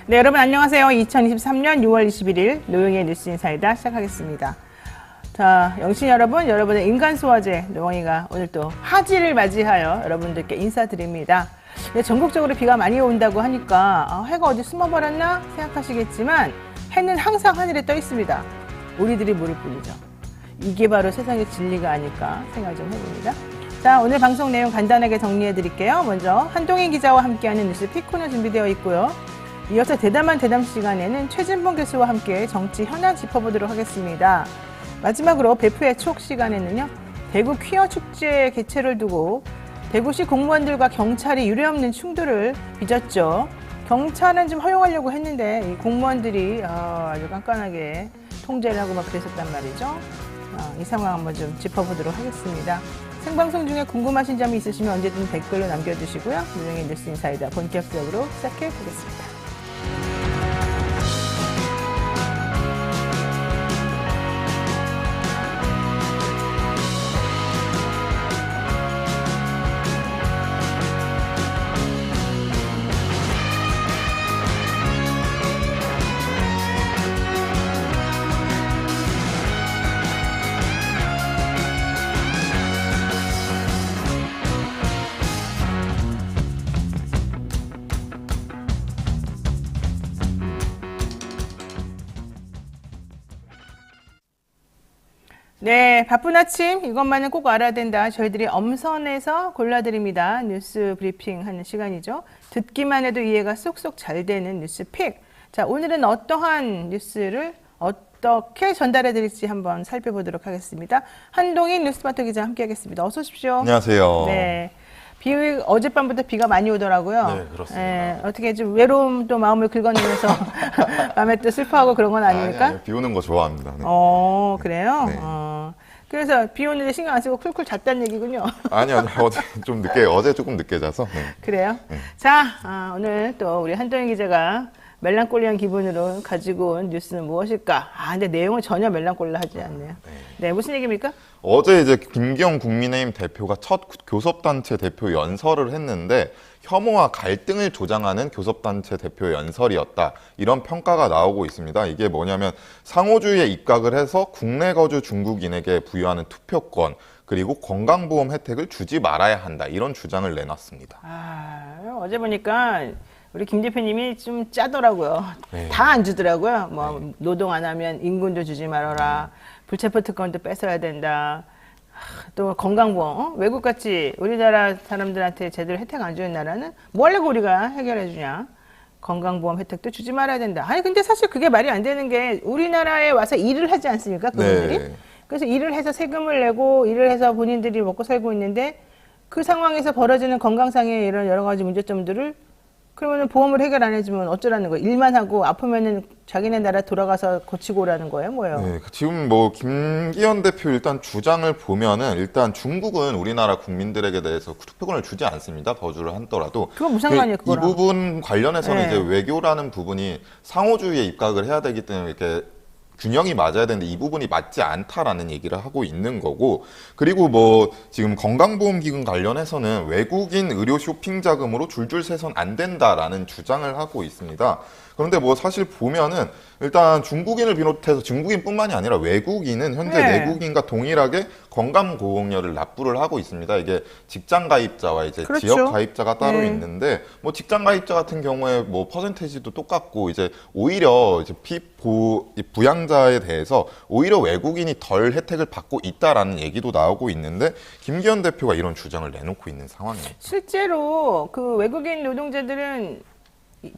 네, 여러분 안녕하세요. 2023년 6월 21일 노영희의 뉴스 인사이다 시작하겠습니다. 자, 영신 여러분, 여러분의 인간소화제 노영희가 오늘 또 화지를 맞이하여 여러분들께 인사드립니다. 네, 전국적으로 비가 많이 온다고 하니까 해가 어디 숨어버렸나 생각하시겠지만 해는 항상 하늘에 떠 있습니다. 우리들이 모를 뿐이죠. 이게 바로 세상의 진리가 아닐까 생각 좀 해봅니다. 자, 오늘 방송 내용 간단하게 정리해 드릴게요. 먼저 한동희 기자와 함께하는 뉴스 픽코너 준비되어 있고요. 이어서 대담한 대담 시간에는 최진봉 교수와 함께 정치 현안 짚어보도록 하겠습니다. 마지막으로 배프의 추억 시간에는요. 대구 퀴어 축제 개최를 두고 대구시 공무원들과 경찰이 유례없는 충돌을 빚었죠. 경찰은 좀 허용하려고 했는데 이 공무원들이 아주 깐깐하게 통제를 하고 막 그랬었단 말이죠. 이 상황 한번 좀 짚어보도록 하겠습니다. 생방송 중에 궁금하신 점이 있으시면 언제든 댓글로 남겨주시고요. 노영희 뉴스 인사이다 본격적으로 시작해 보겠습니다. 네, 바쁜 아침 이것만은 꼭 알아야 된다. 저희들이 엄선해서 골라드립니다. 뉴스 브리핑 하는 시간이죠. 듣기만 해도 이해가 쏙쏙 잘 되는 뉴스 픽. 자, 오늘은 어떠한 뉴스를 어떻게 전달해 드릴지 한번 살펴보도록 하겠습니다. 한동희 뉴스마터 기자 함께하겠습니다. 어서 오십시오. 안녕하세요. 네. 어젯밤부터 비가 많이 오더라고요. 네, 그렇습니다. 어떻게 좀 외로움도 마음을 긁어내면서 밤에 또 슬퍼하고 그런 건 아닙니까? 아니, 비 오는 거 좋아합니다. 네. 그래요? 네. 그래서 비 오는데 신경 안 쓰고 쿨쿨 잤다는 얘기군요. 아니요, 어제 조금 늦게 자서. 네. 그래요? 네. 자, 오늘 또 우리 한동희 기자가 멜랑콜리한 기분으로 가지고 온 뉴스는 무엇일까? 근데 내용은 전혀 멜랑콜리하지 않네요. 네, 무슨 얘기입니까? 어제 이제 김기현 국민의힘 대표가 첫 교섭단체 대표 연설을 했는데 혐오와 갈등을 조장하는 교섭단체 대표 연설이었다. 이런 평가가 나오고 있습니다. 이게 뭐냐면 상호주의에 입각을 해서 국내 거주 중국인에게 부여하는 투표권 그리고 건강보험 혜택을 주지 말아야 한다. 이런 주장을 내놨습니다. 어제 보니까 우리 김 대표님이 좀 짜더라고요. 네. 다 안 주더라고요. 노동 안 하면 인근도 주지 말아라. 불체포 특권도 뺏어야 된다. 또 건강보험, 외국같이 우리나라 사람들한테 제대로 혜택 안 주는 나라는 뭐 하려고 우리가 해결해 주냐. 건강보험 혜택도 주지 말아야 된다. 근데 사실 그게 말이 안 되는 게 우리나라에 와서 일을 하지 않습니까? 그분들이? 네. 그래서 일을 해서 세금을 내고 일을 해서 본인들이 먹고 살고 있는데 그 상황에서 벌어지는 건강상의 이런 여러 가지 문제점들을 그러면 보험을 해결 안 해주면 어쩌라는 거예요? 일만 하고 아프면은 자기네 나라 돌아가서 고치고 오라는 거예요? 뭐예요? 네, 지금 김기현 대표 일단 주장을 보면은 일단 중국은 우리나라 국민들에게 대해서 투표권을 주지 않습니다. 거주를 하더라도. 그건 무슨 상관이에요, 그거랑? 이 부분 관련해서는 네. 이제 외교라는 부분이 상호주의에 입각을 해야 되기 때문에 이렇게 균형이 맞아야 되는데 이 부분이 맞지 않다라는 얘기를 하고 있는 거고 그리고 지금 건강보험기금 관련해서는 외국인 의료 쇼핑 자금으로 줄줄 세선 안 된다라는 주장을 하고 있습니다. 그런데 사실 보면은 일단 중국인을 비롯해서 중국인뿐만이 아니라 외국인은 현재 내국인과 동일하게 건강보험료를 납부를 하고 있습니다. 이게 직장 가입자와 이제 그렇죠. 지역 가입자가 따로 네. 있는데 직장 가입자 같은 경우에 퍼센테이지도 똑같고 이제 오히려 이제 부양자에 대해서 오히려 외국인이 덜 혜택을 받고 있다라는 얘기도 나오고 있는데 김기현 대표가 이런 주장을 내놓고 있는 상황입니다. 실제로 그 외국인 노동자들은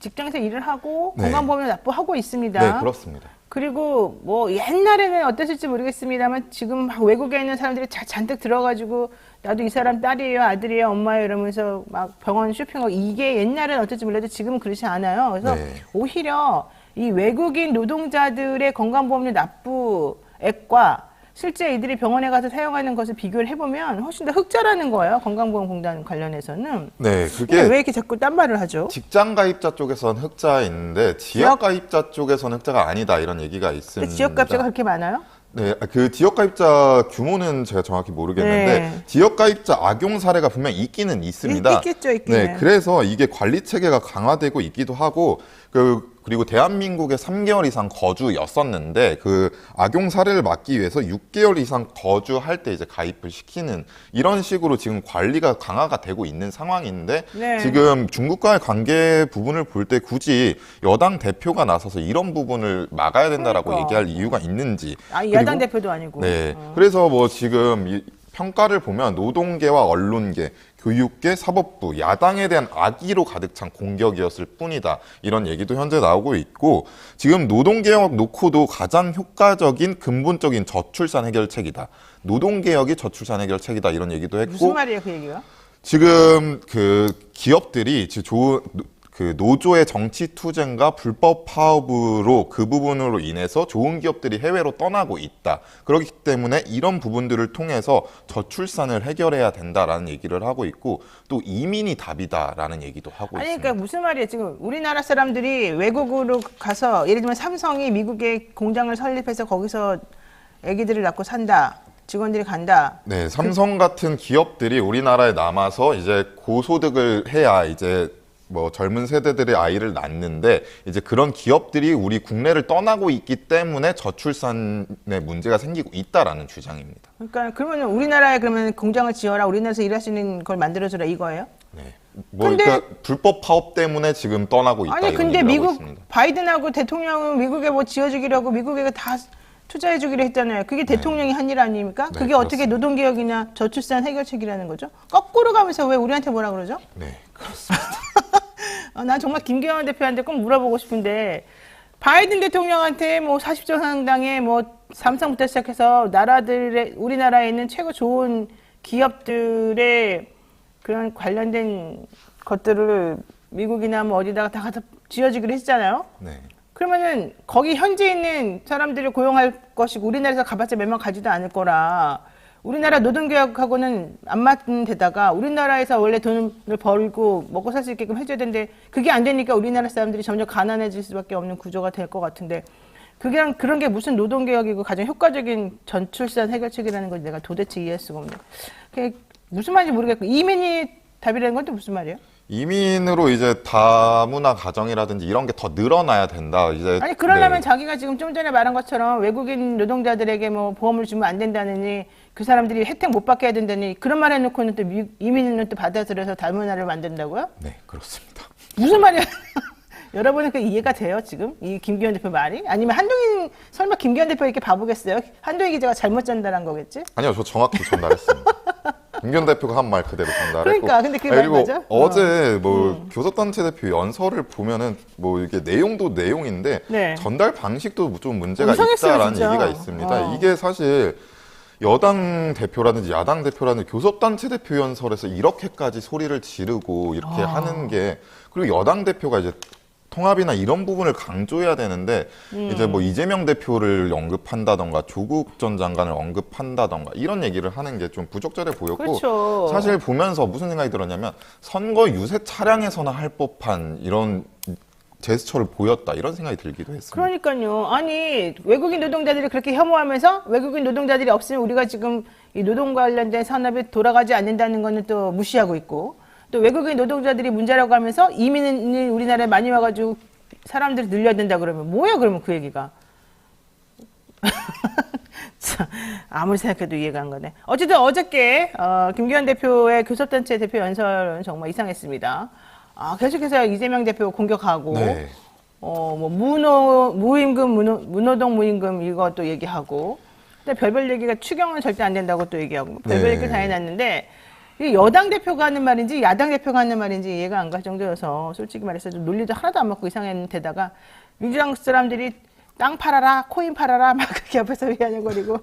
직장에서 일을 하고 네. 건강보험료 납부하고 있습니다. 네, 그렇습니다. 그리고 옛날에는 어땠을지 모르겠습니다만 지금 막 외국에 있는 사람들이 잔뜩 들어가지고 나도 이 사람 딸이에요, 아들이에요, 엄마예요 이러면서 막 병원 쇼핑하고 이게 옛날에는 어떨지 몰라도 지금은 그렇지 않아요. 그래서 네. 오히려 이 외국인 노동자들의 건강보험료 납부액과 실제 이들이 병원에 가서 사용하는 것을 비교를 해보면 훨씬 더 흑자라는 거예요. 건강보험공단 관련해서는. 네, 근데 왜 이렇게 자꾸 딴 말을 하죠? 직장 가입자 쪽에서는 흑자인데 지역 가입자 쪽에서는 흑자가 아니다 이런 얘기가 있습니다. 지역 가입자가 그렇게 많아요? 네, 그 지역 가입자 규모는 제가 정확히 모르겠는데 네. 지역 가입자 악용 사례가 분명히 있기는 있습니다. 있겠죠, 있기는. 네, 그래서 이게 관리 체계가 강화되고 있기도 하고 그 그리고 대한민국에 3개월 이상 거주였었는데 그 악용 사례를 막기 위해서 6개월 이상 거주할 때 이제 가입을 시키는 이런 식으로 지금 관리가 강화가 되고 있는 상황인데 네. 지금 중국과의 관계 부분을 볼 때 굳이 여당 대표가 나서서 이런 부분을 막아야 된다라고 그러니까. 얘기할 이유가 있는지. 아, 야당 그리고 대표도 아니고. 네. 그래서 뭐 지금 이 평가를 보면 노동계와 언론계, 교육계, 사법부, 야당에 대한 악의로 가득 찬 공격이었을 뿐이다. 이런 얘기도 현재 나오고 있고 지금 노동개혁 놓고도 가장 효과적인 근본적인 저출산 해결책이다. 노동개혁이 저출산 해결책이다. 이런 얘기도 했고 무슨 말이에요, 그 얘기가? 지금 그 기업들이 그 노조의 정치 투쟁과 불법 파업으로 그 부분으로 인해서 좋은 기업들이 해외로 떠나고 있다. 그렇기 때문에 이런 부분들을 통해서 저출산을 해결해야 된다라는 얘기를 하고 있고 또 이민이 답이다라는 얘기도 하고 아니, 있습니다. 그러니까 무슨 말이에요? 지금 우리나라 사람들이 외국으로 가서 예를 들면 삼성이 미국에 공장을 설립해서 거기서 아기들을 낳고 산다. 직원들이 간다. 네, 삼성 같은 기업들이 우리나라에 남아서 이제 고소득을 해야 이제 뭐 젊은 세대들의 아이를 낳는데 이제 그런 기업들이 우리 국내를 떠나고 있기 때문에 저출산에 문제가 생기고 있다라는 주장입니다. 그러니까 그러면 우리나라에 그러면 공장을 지어라. 우리나라에서 일할 수 있는 걸 만들어주라 이거예요? 네. 뭐 근데- 그러니까 불법 파업 때문에 지금 떠나고 있다 아니 이런 근데 얘기를 하고 미국 있습니다. 바이든하고 대통령은 미국에 뭐 지어주기라고 미국에 다 투자해주기로 했잖아요. 그게 대통령이 한 일 아닙니까? 네, 그게 어떻게 그렇습니다. 노동개혁이나 저출산 해결책이라는 거죠? 거꾸로 가면서 왜 우리한테 뭐라 그러죠? 네. 난 정말 김기현 대표한테 꼭 물어보고 싶은데 바이든 대통령한테 뭐 40조 상당의 뭐 삼성부터 시작해서 나라들의 우리나라에 있는 최고 좋은 기업들의 그런 관련된 것들을 미국이나 뭐 어디다가 다 갖다 지어주기로 했잖아요. 네. 그러면은 거기 현지에 있는 사람들을 고용할 것이고 우리나라에서 가봤자 몇 명 가지도 않을 거라 우리나라 노동개혁하고는 안 맞는 데다가 우리나라에서 원래 돈을 벌고 먹고 살 수 있게끔 해줘야 되는데 그게 안 되니까 우리나라 사람들이 점점 가난해질 수밖에 없는 구조가 될 것 같은데 그런 게 무슨 노동개혁이고 가장 효과적인 전출산 해결책이라는 걸 내가 도대체 이해할 수가 없네. 그게 무슨 말인지 모르겠고 이민이 답이라는 건 또 무슨 말이에요? 이민으로 이제 다문화 가정이라든지 이런 게 더 늘어나야 된다. 이제 아니 그러려면 네. 자기가 지금 좀 전에 말한 것처럼 외국인 노동자들에게 뭐 보험을 주면 안 된다느니 그 사람들이 혜택 못 받게 해야 된다니 그런 말 해놓고는 또 이민은 또 받아들여서 다문화를 만든다고요? 네, 그렇습니다. 무슨 말이야? 여러분은 그 이해가 돼요 지금 이 김기현 대표 말이? 아니면 한동희 설마 김기현 대표 이렇게 바보겠어요? 한동희 기자가 잘못 전달한 거겠지? 아니요, 저 정확히 전달했습니다. 김기현 대표가 한 말 그대로 전달했고. 그러니까, 근데 그게 그리고 맞아? 어제 뭐 교섭단체 대표 연설을 보면은 뭐 이게 내용도 내용인데 네. 전달 방식도 좀 문제가 이상했어요, 있다라는 진짜. 얘기가 있습니다. 이게 사실 여당 대표라든지 야당 대표라든지 교섭단체 대표 연설에서 이렇게까지 소리를 지르고 이렇게 하는 게 그리고 여당 대표가 이제 통합이나 이런 부분을 강조해야 되는데 이제 뭐 이재명 대표를 언급한다던가 조국 전 장관을 언급한다던가 이런 얘기를 하는 게 좀 부적절해 보였고 그렇죠. 사실 보면서 무슨 생각이 들었냐면 선거 유세 차량에서나 할 법한 이런 제스처를 보였다 이런 생각이 들기도 했습니다. 그러니까요. 아니 외국인 노동자들이 그렇게 혐오하면서 외국인 노동자들이 없으면 우리가 지금 이 노동 관련된 산업이 돌아가지 않는다는 거는 또 무시하고 있고 또 외국인 노동자들이 문제라고 하면서 이민을 우리나라에 많이 와가지고 사람들이 늘려야 된다 그러면 뭐야 그러면 그 얘기가 참, 아무리 생각해도 이해가 안 가네. 어쨌든 어저께 김기현 대표의 교섭단체 대표 연설은 정말 이상했습니다. 계속해서 이재명 대표 공격하고 네. 뭐 무임금 무노동 무임금 이것도 얘기하고 근데 별별 얘기가 추경은 절대 안 된다고 또 얘기하고 별별 네. 얘기 다 해놨는데 이 여당 대표가 하는 말인지 야당 대표가 하는 말인지 이해가 안 갈 정도여서 솔직히 말해서 좀 논리도 하나도 안 맞고 이상한 데다가 민주당 사람들이 땅 팔아라 코인 팔아라 막 그렇게 옆에서 위안해거리고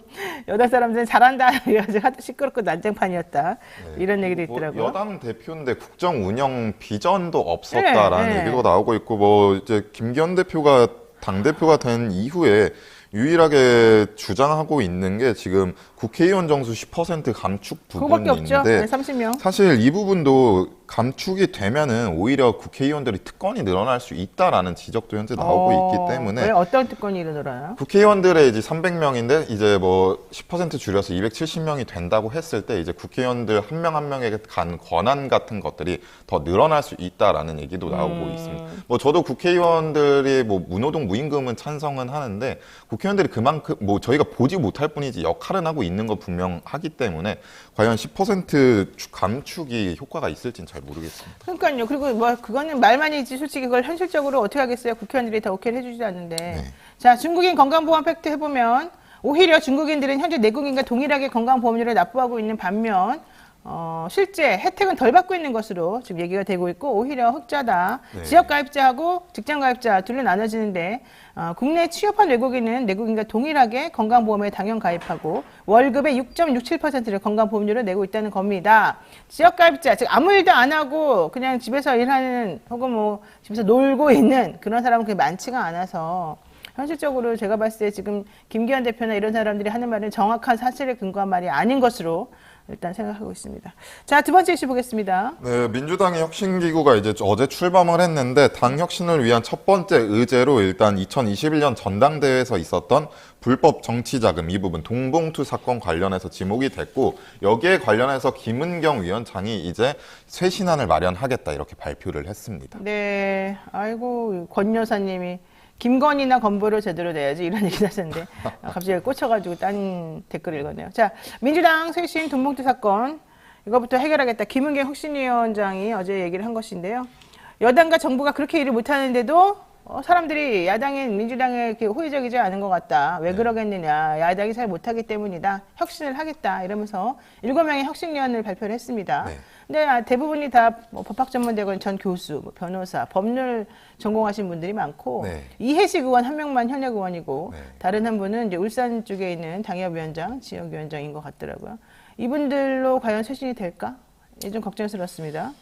여당 사람들은 잘한다 이래가지고 시끄럽고 난장판이었다 이런 얘기도 있더라고요. 여당 대표인데 국정 운영 비전도 없었다라는 네, 네. 얘기도 나오고 있고 뭐 이제 김기현 대표가 당 대표가 된 이후에 유일하게 주장하고 있는 게 지금 국회의원 정수 10% 감축 그거밖에 없죠. 부분인데 네, 30명. 사실 이 부분도 감축이 되면은 오히려 국회의원들이 특권이 늘어날 수 있다라는 지적도 현재 나오고 있기 때문에 왜 어떤 특권이 늘어나요? 국회의원들의 이제 300명인데 이제 뭐 10% 줄여서 270명이 된다고 했을 때 이제 국회의원들 한 명 한 명에게 간 권한 같은 것들이 더 늘어날 수 있다라는 얘기도 나오고 있습니다. 뭐 저도 국회의원들이 뭐 무노동 무임금은 찬성은 하는데 국회의원들이 그만큼 뭐 저희가 보지 못할 뿐이지 역할은 하고 있는 거 분명하기 때문에 과연 10% 감축이 효과가 있을지는 잘 모르겠습니다. 그러니까요. 그리고 뭐 그거는 말만이지 솔직히 그걸 현실적으로 어떻게 하겠어요? 국회의원들이 다 오케이를 해주지 않는데. 네. 자, 중국인 건강보험 팩트 해보면 오히려 중국인들은 현재 내국인과 동일하게 건강보험료를 납부하고 있는 반면 실제 혜택은 덜 받고 있는 것으로 지금 얘기가 되고 있고 오히려 흑자다. 네. 지역가입자하고 직장가입자 둘로 나눠지는데 국내에 취업한 외국인은 내국인과 동일하게 건강보험에 당연 가입하고 월급의 6.67%를 건강보험료로 내고 있다는 겁니다. 지역가입자, 즉 아무 일도 안 하고 그냥 집에서 일하는 혹은 뭐 집에서 놀고 있는 그런 사람은 그렇게 많지가 않아서 현실적으로 제가 봤을 때 지금 김기현 대표나 이런 사람들이 하는 말은 정확한 사실에 근거한 말이 아닌 것으로 일단 생각하고 있습니다. 자, 두 번째 이슈 보겠습니다. 네, 민주당의 혁신기구가 이제 어제 출범을 했는데 당 혁신을 위한 첫 번째 의제로 일단 2021년 전당대회에서 있었던 불법 정치자금 이 부분 동봉투 사건 관련해서 지목이 됐고 여기에 관련해서 김은경 위원장이 이제 쇄신안을 마련하겠다 이렇게 발표를 했습니다. 네, 아이고 권 여사님이 김건희나 건보를 제대로 내야지 이런 얘기 하셨는데 갑자기 꽂혀가지고 딴 댓글 읽었네요. 자, 민주당 쇄신 돈봉투 사건 이거부터 해결하겠다. 김은경 혁신위원장이 어제 얘기를 한 것인데요. 여당과 정부가 그렇게 일을 못하는데도 사람들이 야당인 민주당에 이렇게 호의적이지 않은 것 같다. 왜 그러겠느냐. 야당이 잘 못하기 때문이다. 혁신을 하겠다. 이러면서 7명의 혁신위원을 발표를 했습니다. 네. 근데 대부분이 다 법학전문대학원 전 교수, 변호사, 법률 전공하신 분들이 많고 네. 이해식 의원 한 명만 현역 의원이고 네. 다른 한 분은 이제 울산 쪽에 있는 당협위원장, 지역위원장인 것 같더라고요. 이분들로 과연 쇄신이 될까? 좀 걱정스럽습니다.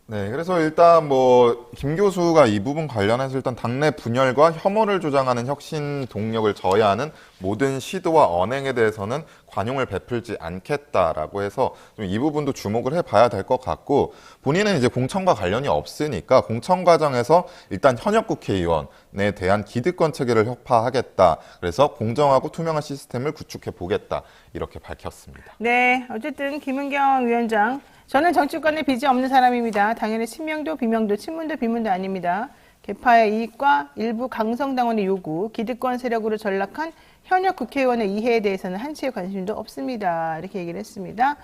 네, 그래서 일단 뭐 김 교수가 이 부분 관련해서 일단 당내 분열과 혐오를 조장하는 혁신 동력을 저해하는 모든 시도와 언행에 대해서는 관용을 베풀지 않겠다라고 해서 좀 이 부분도 주목을 해봐야 될 것 같고 본인은 이제 공천과 관련이 없으니까 공천 과정에서 일단 현역 국회의원에 대한 기득권 체계를 혁파하겠다. 그래서 공정하고 투명한 시스템을 구축해 보겠다 이렇게 밝혔습니다. 네, 어쨌든 김은경 위원장 저는 정치권에 빚이 없는 사람입니다. 당연히 친명도 비명도 친문도 비문도 아닙니다. 개파의 이익과 일부 강성당원의 요구, 기득권 세력으로 전락한 현역 국회의원의 이해에 대해서는 한치의 관심도 없습니다. 이렇게 얘기를 했습니다.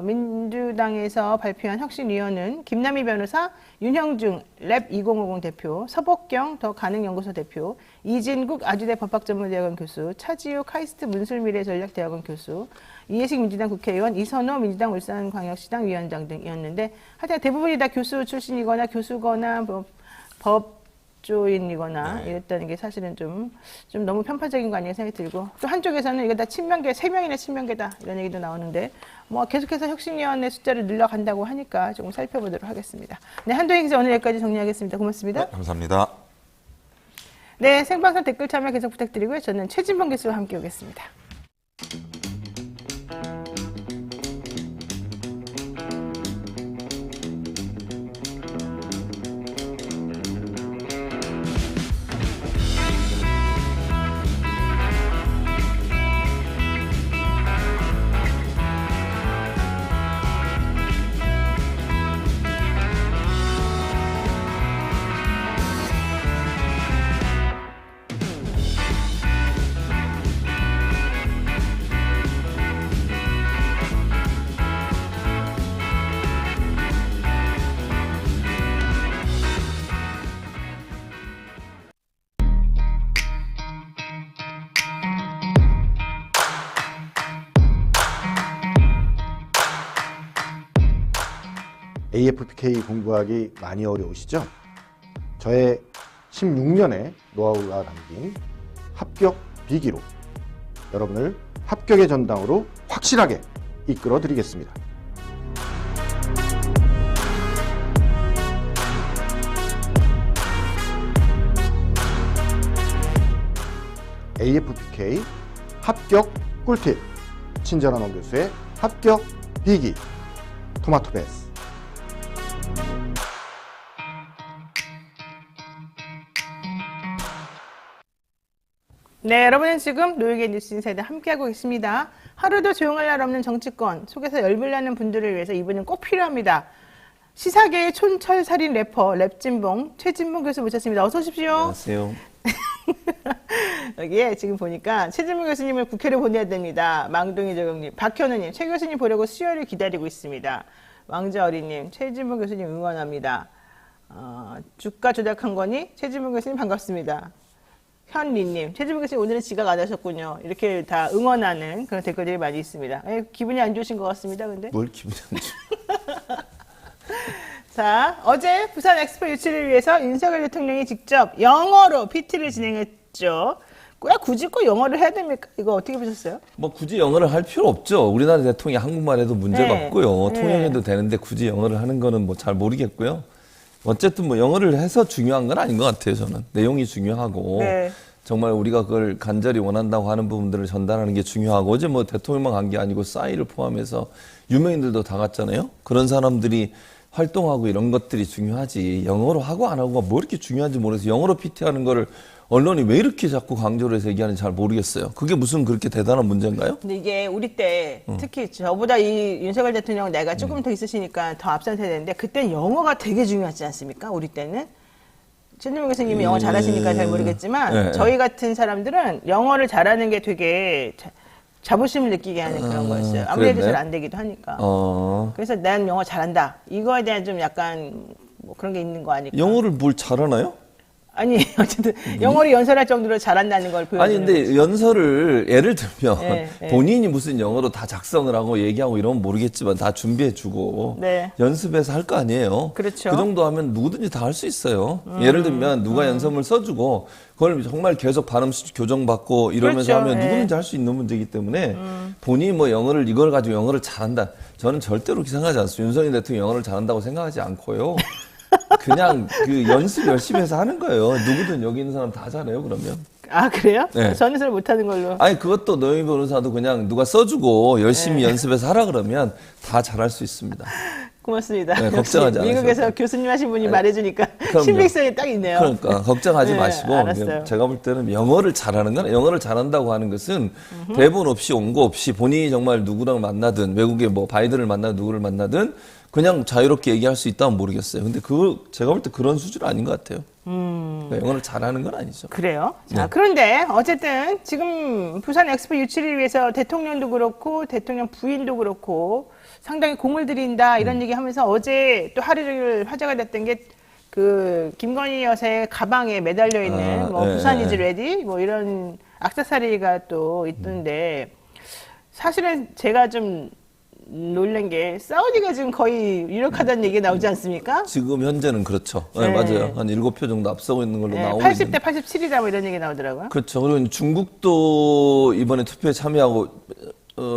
민주당에서 발표한 혁신위원은 김남희 변호사, 윤형중 랩2050 대표, 서복경 더 가능연구소 대표, 이진국 아주대 법학전문대학원 교수, 차지우 카이스트 문술미래전략대학원 교수, 이해식 민주당 국회의원, 이선호 민주당 울산광역시당 위원장 등이었는데 하여튼 대부분이 다 교수 출신이거나 교수거나 뭐 법조인이거나 네. 이랬다는 게 사실은 좀 너무 편파적인 거 아니냐 생각이 들고 또 한쪽에서는 이거 다 친명계, 3명이나 친명계다 이런 얘기도 나오는데 뭐 계속해서 혁신위원회 숫자를 늘려간다고 하니까 조금 살펴보도록 하겠습니다. 네, 한도희 기자 오늘 여기까지 정리하겠습니다. 고맙습니다. 네, 감사합니다. 네, 생방송 댓글 참여 계속 부탁드리고요. 저는 최진범 교수와 함께 오겠습니다. AFPK 공부하기 많이 어려우시죠? 저의 16년의 노하우가 담긴 합격 비기로 여러분을 합격의 전당으로 확실하게 이끌어 드리겠습니다. AFPK 합격 꿀팁, 친절한 원 교수의 합격 비기, 토마토 베스. 네, 여러분은 지금 노영의 뉴스 인사이드 함께하고 계십니다. 하루도 조용할 날 없는 정치권 속에서 열불나는 분들을 위해서 이분은 꼭 필요합니다. 시사계의 촌철살인 래퍼 랩진봉 최진봉 교수 모셨습니다. 어서 오십시오. 안녕하세요. 여기에 지금 보니까 최진봉 교수님을 국회로 보내야 됩니다. 망동희 조경님, 박현우님, 최 교수님 보려고 수요일을 기다리고 있습니다. 왕자어리님, 최진봉 교수님 응원합니다. 주가 조작한 거니? 최진봉 교수님 반갑습니다. 현리님, 최진봉 교수님 오늘은 지각 안 하셨군요. 이렇게 다 응원하는 그런 댓글들이 많이 있습니다. 기분이 안 좋으신 것 같습니다. 근데 뭘 기분이 안 좋아. 자, 어제 부산 엑스포 유치를 위해서 윤석열 대통령이 직접 영어로 PT를 진행했죠. 굳이 꼭 영어를 해야 됩니까? 이거 어떻게 보셨어요? 뭐 굳이 영어를 할 필요 없죠. 우리나라 대통령이 한국말 해도 문제가 네. 없고요. 네. 통역해도 되는데 굳이 영어를 하는 거는 뭐 잘 모르겠고요. 어쨌든 뭐 영어를 해서 중요한 건 아닌 것 같아요. 저는 내용이 중요하고 네. 정말 우리가 그걸 간절히 원한다고 하는 부분들을 전달하는 게 중요하고 어제 뭐 대통령만 간 게 아니고 싸이를 포함해서 유명인들도 다 갔잖아요. 그런 사람들이 활동하고 이런 것들이 중요하지 영어로 하고 안 하고가 뭐 이렇게 중요한지 모르겠어요. 영어로 PT하는 거를 언론이 왜 이렇게 자꾸 강조를 해서 얘기하는지 잘 모르겠어요. 그게 무슨 그렇게 대단한 문제인가요? 근데 이게 우리 때 특히 저보다 이 윤석열 대통령 나이가 조금 더 있으시니까 더 앞선 세대인데 그때는 영어가 되게 중요하지 않습니까? 우리 때는. 최진봉 교수님이 영어 잘하시니까 잘 모르겠지만 네. 저희 같은 사람들은 영어를 잘하는 게 되게 자부심을 느끼게 하는 그런 거였어요. 아무래도 그랬나요? 잘 안 되기도 하니까. 어, 그래서 난 영어 잘한다. 이거에 대한 좀 약간 뭐 그런 게 있는 거 아닐까? 영어를 뭘 잘하나요? 아니 어쨌든 영어를 연설할 정도로 잘한다는 걸 보여주는 아니 근데 거지. 연설을 예를 들면 네, 네. 본인이 무슨 영어로 다 작성을 하고 얘기하고 이러면 모르겠지만 다 준비해주고 네. 연습해서 할 거 아니에요. 그렇죠. 그 정도 하면 누구든지 다 할 수 있어요. 예를 들면 누가 연설문을 써주고 그걸 정말 계속 발음 교정받고 이러면서 그렇죠. 하면 네. 누구든지 할 수 있는 문제이기 때문에 본인이 뭐 영어를 이걸 가지고 영어를 잘한다. 저는 절대로 그렇게 생각하지 않습니다. 윤석열 대통령 영어를 잘한다고 생각하지 않고요. 그냥 그 연습 열심히 해서 하는 거예요. 누구든 여기 있는 사람 다 잘해요, 그러면. 아 그래요? 네. 저는 잘 못하는 걸로. 아니, 그것도 노영희 변호사도 그냥 누가 써주고 열심히 연습해서 하라 그러면 다 잘할 수 있습니다. 고맙습니다. 네, 역시 걱정하지 않으셔도 미국에서 돼요. 교수님 하신 분이 말해주니까 그럼요. 신빙성이 딱 있네요. 그러니까 걱정하지 네, 마시고 알았어요. 제가 볼 때는 영어를 잘하는 건 영어를 잘한다고 하는 것은 대본 없이 원고 없이 본인이 정말 누구랑 만나든 외국에 뭐 바이든을 만나든 누구를 만나든 그냥 자유롭게 얘기할 수 있다면 모르겠어요. 근데 제가 볼 때 그런 수준 아닌 것 같아요. 그러니까 영어를 잘하는 건 아니죠. 그래요. 자, 네. 그런데 어쨌든 지금 부산 엑스포 유치를 위해서 대통령도 그렇고 대통령 부인도 그렇고 상당히 공을 들인다 이런 얘기하면서 어제 또 하루 종일 화제가 됐던 게 그 김건희 여사의 가방에 매달려 있는 뭐 네, 부산 이즈 네. 레디 뭐 이런 액세서리가 또 있던데 사실은 제가 좀 놀란 게 사우디가 지금 거의 유력하다는 얘기가 나오지 않습니까? 지금 현재는 그렇죠. 네, 네. 맞아요. 한 7표 정도 앞서고 있는 걸로 네, 나오고 80대 있는데. 87이다 뭐 이런 얘기 나오더라고요. 그렇죠. 그리고 중국도 이번에 투표에 참여하고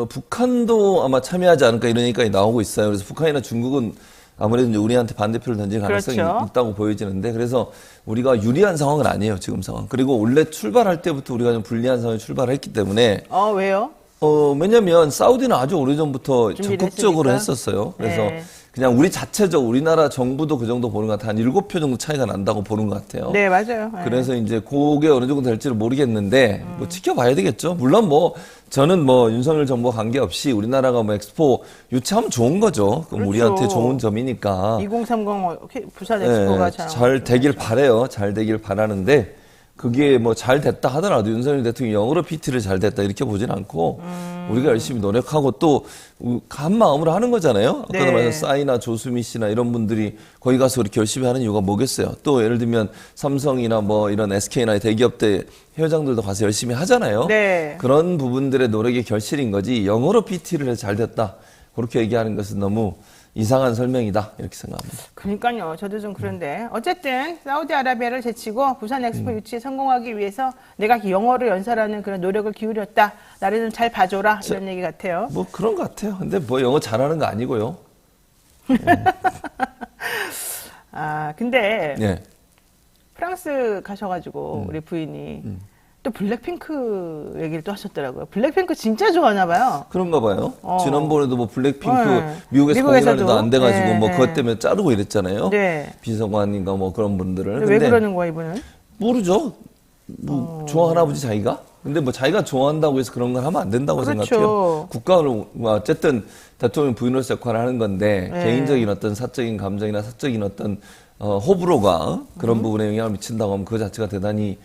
북한도 아마 참여하지 않을까 이런 얘기까지 나오고 있어요. 그래서 북한이나 중국은 아무래도 이제 우리한테 반대표를 던질 가능성이 그렇죠. 있다고 보여지는데 그래서 우리가 유리한 상황은 아니에요. 지금 상황. 그리고 원래 출발할 때부터 우리가 좀 불리한 상황에 출발했기 때문에 왜요? 왜냐면 사우디는 아주 오래전부터 준비를 적극적으로 했으니까. 했었어요. 그래서 네. 그냥 우리 자체적 우리나라 정부도 그 정도 보는 것 같아요. 한 7표 정도 차이가 난다고 보는 것 같아요. 네, 맞아요. 네. 그래서 이제 그게 어느 정도 될지는 모르겠는데 뭐 지켜봐야 되겠죠. 물론 뭐 저는 뭐 윤석열 정부와 관계없이 우리나라가 뭐 엑스포 유치하면 좋은 거죠. 그럼 그렇죠. 우리한테 좋은 점이니까 2030 부산 엑스포가 잘 되길 바래요. 잘 되길 바라는데 그게 뭐 잘 됐다 하더라도 윤석열 대통령이 영어로 PT를 잘 됐다 이렇게 보진 않고 우리가 열심히 노력하고 또 한 마음으로 하는 거잖아요. 아까도 네. 말한 싸이나 조수미 씨나 이런 분들이 거기 가서 그렇게 열심히 하는 이유가 뭐겠어요. 또 예를 들면 삼성이나 뭐 이런 SK나 대기업들 회장들도 가서 열심히 하잖아요. 네. 그런 부분들의 노력의 결실인 거지 영어로 PT를 해서 잘 됐다 그렇게 얘기하는 것은 너무 이상한 설명이다 이렇게 생각합니다. 그러니까요. 저도 좀 그런데 어쨌든 사우디아라비아를 제치고 부산 엑스포 유치에 성공하기 위해서 내가 영어를 연설하는 그런 노력을 기울였다. 나를 좀 잘 봐줘라 이런 얘기 같아요. 뭐 그런 것 같아요. 근데 뭐 영어 잘하는 거 아니고요. 근데 네. 프랑스 가셔가지고 우리 부인이 또 블랙핑크 얘기를 또 하셨더라고요. 블랙핑크 진짜 좋아하나 봐요. 그런가 봐요. 지난번에도 뭐 블랙핑크 네. 미국에서 미국에서도. 공연하는데 안 돼가지고 네, 뭐 네. 그것 때문에 자르고 이랬잖아요. 네. 비서관인가 뭐 그런 분들을. 왜 그러는 거야 이분은? 모르죠. 뭐 좋아하나 보지 자기가? 근데 뭐 자기가 좋아한다고 해서 그런 걸 하면 안 된다고 그렇죠. 생각해요. 국가는 뭐 어쨌든 대통령 부인으로서 역할을 하는 건데 네. 개인적인 어떤 사적인 감정이나 사적인 어떤 호불호가 그런 부분에 영향을 미친다고 하면 그 자체가 대단히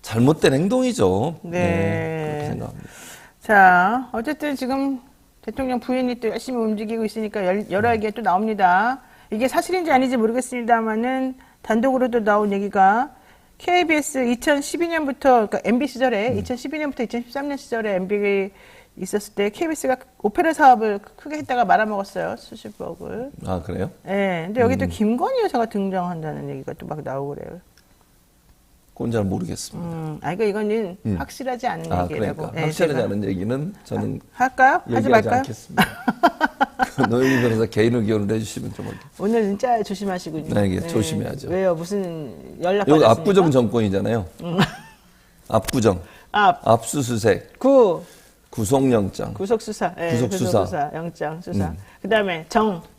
잘못된 행동이죠. 네. 그렇게 생각합니다. 자, 어쨌든 지금 대통령 부인이 또 열심히 움직이고 있으니까 여러 얘기가 또 나옵니다. 이게 사실인지 아닌지 모르겠습니다만은 단독으로도 나온 얘기가 KBS 2012년부터, 그러니까 MB 시절에, 2012년부터 2013년 시절에 MB가 있었을 때 KBS가 오페라 사업을 크게 했다가 말아먹었어요. 수십억을. 아, 그래요? 네. 근데 여기 또 김건희 여사가 등장한다는 얘기가 또 막 나오고 그래요. 그건 잘 모르겠습니다. 그러니까 이거는 확실하지 않은 아, 얘기라고. 그러니까. 네, 확실하지 제가. 않은 얘기는 저는 할까요? 하지 얘기하지 말까요? 않겠습니다. 노영희 변호사 개인 의견을 해주시면 좀 어떨까요? 오늘 진짜 조심하시군요. 네, 이게 조심해야죠. 왜요? 무슨 연락 여기 받았습니까? 압구정 정권이잖아요. 압구정. 압수수색. 구속영장. 구속수사. 네, 구속수사. 영장 수사. 그다음에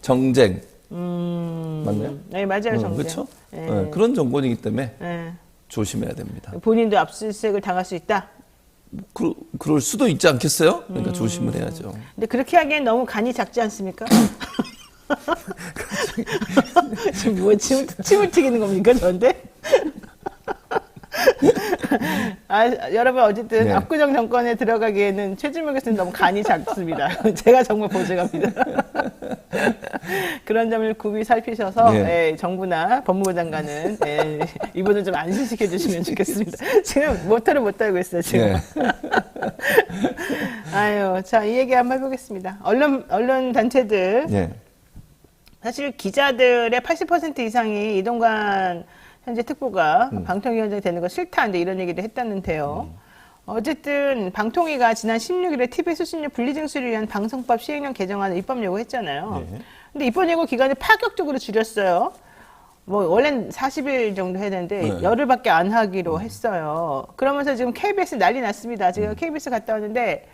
정쟁. 맞나요? 네, 맞아요. 정쟁. 그렇죠? 네. 네, 그런 정권이기 때문에 네. 조심해야 됩니다. 본인도 압수수색을 당할 수 있다. 그럴 수도 있지 않겠어요? 그러니까 조심을 해야죠. 근데 그렇게 하기엔 너무 간이 작지 않습니까? 지금 뭐 침을 튀기는 겁니까, 저한테? 여러분 어쨌든 네. 압구정 정권에 들어가기에는 최진모 교수님 너무 간이 작습니다. 제가 정말 보증합니다. 그런 점을 굽이 살피셔서 네. 정부나 법무부 장관은 이분을 좀 안심시켜 주시면 좋겠습니다. 지금 모터를 못 달고 있어요, 지금. 네. 아유, 자, 이 얘기 한번 해보겠습니다. 언론 단체들. 네. 사실 기자들의 80% 이상이 이동관 현재 특보가 방통위원장이 되는 거 싫다, 이제 이런 얘기를 했다는데요. 어쨌든 방통위가 지난 16일에 TV 수신료 분리징수를 위한 방송법 시행령 개정안을 입법 요구했잖아요. 네. 근데 입법 요구 기간을 파격적으로 줄였어요. 뭐 원래는 40일 정도 해야 되는데 네. 열흘밖에 안 하기로 했어요. 그러면서 지금 KBS 난리 났습니다. 지금 KBS 갔다 왔는데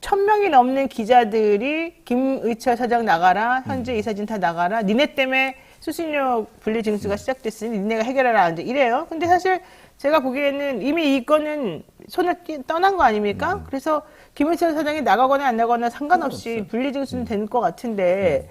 1000명이 넘는 기자들이 김의철 사장 나가라, 현재 이사진 다 나가라, 니네 때문에 수신료 분리 징수가 시작됐으니 니네가 해결하라, 이제 이래요. 근데 사실 제가 보기에는 이미 이 건은 손을 떠난 거 아닙니까? 그래서 김의철 사장이 나가거나 안 나가거나 상관없이 분리 징수는 되는 것 같은데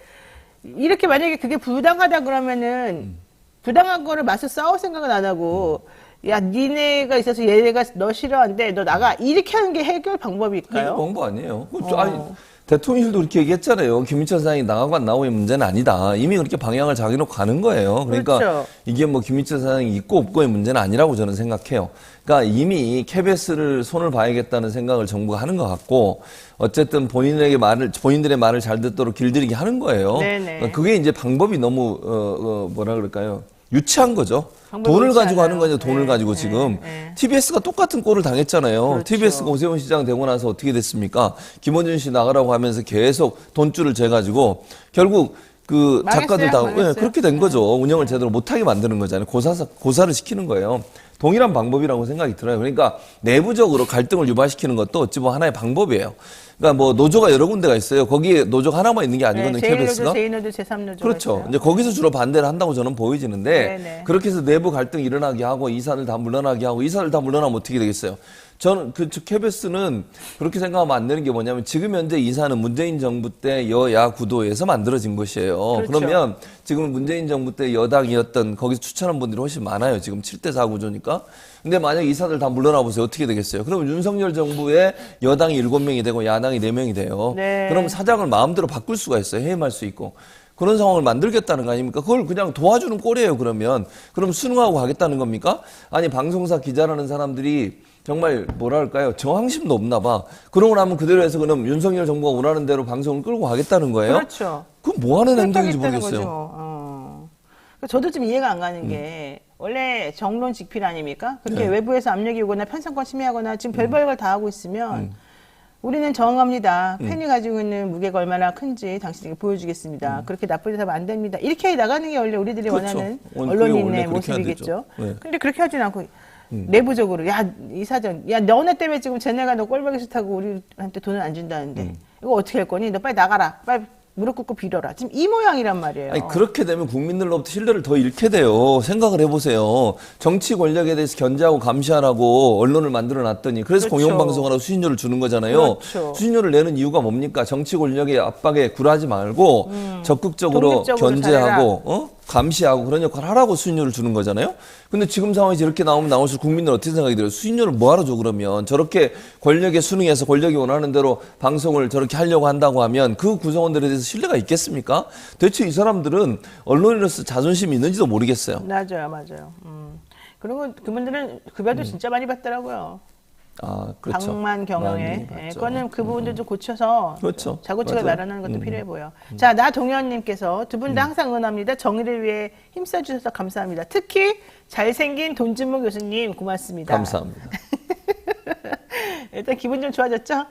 이렇게 만약에 그게 부당하다 그러면은 부당한 거를 맞서 싸울 생각은 안 하고 야, 니네가 있어서 얘네가 너 싫어한대, 너 나가, 이렇게 하는 게 해결 방법일까요? 방법 아니에요. 아니, 대통령실도 그렇게 얘기했잖아요. 김민철 사장이 나가고 안 나오고의 문제는 아니다. 이미 그렇게 방향을 잡아놓고 가는 거예요. 그러니까 그렇죠. 이게 뭐 김민철 사장이 있고 없고의 문제는 아니라고 저는 생각해요. 그러니까 이미 KBS를 손을 봐야겠다는 생각을 정부가 하는 것 같고 어쨌든 본인들의 말을 잘 듣도록 길들이게 하는 거예요. 네네. 그러니까 그게 이제 방법이 너무 뭐라 그럴까요? 유치한 거죠. 방법이 돈을 유치하네요. 가지고 하는 거죠. 돈을 네, 가지고 네, 지금. 네. TBS가 똑같은 꼴을 당했잖아요. 그렇죠. TBS가 오세훈 시장 되고 나서 어떻게 됐습니까? 김원준 씨 나가라고 하면서 계속 돈줄을 재가지고 결국 그 망했어요, 작가들 다 망했어요. 그렇게 된 거죠. 운영을 제대로 못하게 만드는 거잖아요. 고사를 시키는 거예요. 동일한 방법이라고 생각이 들어요. 그러니까 내부적으로 갈등을 유발시키는 것도 어찌 보면 하나의 방법이에요. 그러니까 뭐 노조가 여러 군데가 있어요. 거기에 노조가 하나만 있는 게 아니거든요. KBS가. 제2노조, 제3노조. 그렇죠. 이제 거기서 주로 반대를 한다고 저는 보여지는데 네네. 그렇게 해서 내부 갈등 일어나게 하고 이사들 다 물러나게 하고 이사들 다 물러나면 어떻게 되겠어요? 저는 KBS는 그렇게 생각하면 안 되는 게 뭐냐면 지금 현재 이사는 문재인 정부 때 여야 구도에서 만들어진 것이에요. 그렇죠. 그러면 지금 문재인 정부 때 여당이었던 거기서 추천한 분들이 훨씬 많아요. 지금 7대4 구조니까. 근데 만약 이사들 다 물러나 보세요. 어떻게 되겠어요? 그러면 윤석열 정부의 여당이 7명이 되고 야당이 4명이 돼요. 네. 그럼 사장을 마음대로 바꿀 수가 있어요. 해임할 수 있고. 그런 상황을 만들겠다는 거 아닙니까? 그걸 그냥 도와주는 꼴이에요, 그러면. 그럼 순응하고 가겠다는 겁니까? 아니, 방송사 기자라는 사람들이 정말 뭐랄까요? 저항심도 없나 봐. 그러고 나면 그대로 해서 그럼 윤석열 정부가 원하는 대로 방송을 끌고 가겠다는 거예요? 그렇죠. 그럼 뭐 하는 행동인지 그렇다겠다는 모르겠어요. 거죠. 그러니까 저도 좀 이해가 안 가는 게 원래 정론 직필 아닙니까? 그렇게 외부에서 압력이 오거나 편성권 침해하거나 지금 별별 걸 다 하고 있으면 우리는 저항합니다. 팬이 가지고 있는 무게가 얼마나 큰지 당신에게 보여주겠습니다. 그렇게 나쁜 짓 하면 안 됩니다. 이렇게 나가는 게 원래 우리들이 그렇죠. 원하는 원래 언론인의 그렇게 해야 모습이겠죠. 되죠. 네. 근데 그렇게 하진 않고 내부적으로 야, 이 사장, 야, 너네 때문에 지금 쟤네가 너 꼴보기 싫다고 우리한테 돈을 안 준다는데 이거 어떻게 할 거니? 너 빨리 나가라. 빨리 무릎 꿇고 빌어라. 지금 이 모양이란 말이에요. 아니, 그렇게 되면 국민들로부터 신뢰를 더 잃게 돼요. 생각을 해보세요. 정치 권력에 대해서 견제하고 감시하라고 언론을 만들어 놨더니 그래서 그렇죠. 공영방송하라고 수신료를 주는 거잖아요. 그렇죠. 수신료를 내는 이유가 뭡니까? 정치 권력의 압박에 굴하지 말고 적극적으로 독립적으로 견제하고 감시하고 그런 역할을 하라고 수신료를 주는 거잖아요. 근데 지금 상황에서 이렇게 나오면 나올수록 국민들은 어떻게 생각이 들어요? 수신료를 뭐하러 줘 그러면? 저렇게 권력에 순응해서 권력이 원하는 대로 방송을 저렇게 하려고 한다고 하면 그 구성원들에 대해서 신뢰가 있겠습니까? 대체 이 사람들은 언론인으로서 자존심이 있는지도 모르겠어요. 맞아요. 그리고 그분들은 급여도 진짜 많이 받더라고요. 아, 그렇죠. 방만 경영에. 많이 받죠. 그거는 그 부분도 좀 고쳐서 그렇죠. 자고치가 맞아요. 마련하는 것도 필요해 보여. 자, 나동현님께서 두 분 다 항상 응원합니다. 정의를 위해 힘써주셔서 감사합니다. 특히 잘생긴 돈진모 교수님 고맙습니다. 감사합니다. 일단 기분 좀 좋아졌죠?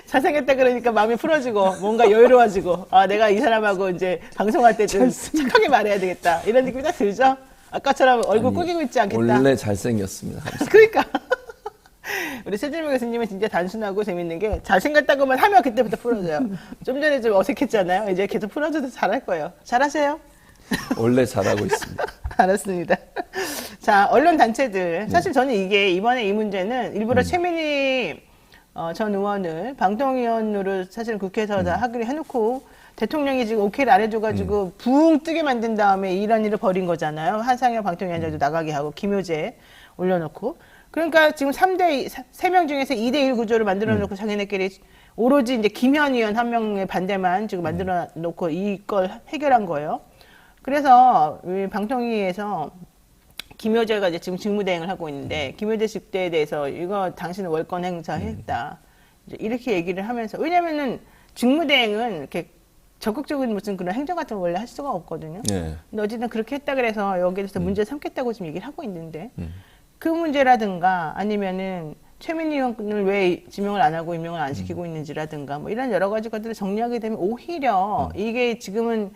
잘생겼다 그러니까 마음이 풀어지고 뭔가 여유로워지고 아 내가 이 사람하고 이제 방송할 때 좀 착하게 말해야 되겠다 이런 느낌이 딱 들죠? 아까처럼 얼굴 꾸기고 있지 않겠다. 원래 잘생겼습니다. 감사합니다. 그러니까 우리 최진모 교수님은 진짜 단순하고 재밌는 게 잘생겼다고만 하면 그때부터 풀어져요. 좀 전에 좀 어색했잖아요. 이제 계속 풀어줘도 잘할 거예요. 잘하세요? 원래 잘하고 있습니다. 알았습니다. 자, 언론 단체들. 사실 저는 이게 이번에 이 문제는 일부러 최민희 전 의원을 방통위원으로 사실 국회에서 다 하기로 해놓고 대통령이 지금 오케이를 안 해줘가지고 붕 뜨게 만든 다음에 이런 일을 벌인 거잖아요. 한상혁 방통위원장도 나가게 하고 김효재 올려놓고. 그러니까 지금 3명 중에서 2대1 구조를 만들어 놓고 자기네끼리 오로지 이제 김현 의원 한 명의 반대만 지금 만들어 놓고 이걸 해결한 거예요. 그래서 방통위에서 김효재가 이제 지금 직무대행을 하고 있는데 김효재 직대에 대해서 이거 당신은 월권 행사했다. 이렇게 얘기를 하면서 왜냐면은 직무대행은 이렇게 적극적인 무슨 그런 행정 같은 걸 원래 할 수가 없거든요. 네. 근데 어쨌든 그렇게 했다 그래서 여기에 대해서 문제 삼겠다고 지금 얘기를 하고 있는데 그 문제라든가 아니면은 최민희 의원을 왜 지명을 안 하고 임명을 안 시키고 있는지라든가 뭐 이런 여러 가지 것들을 정리하게 되면 오히려 이게 지금은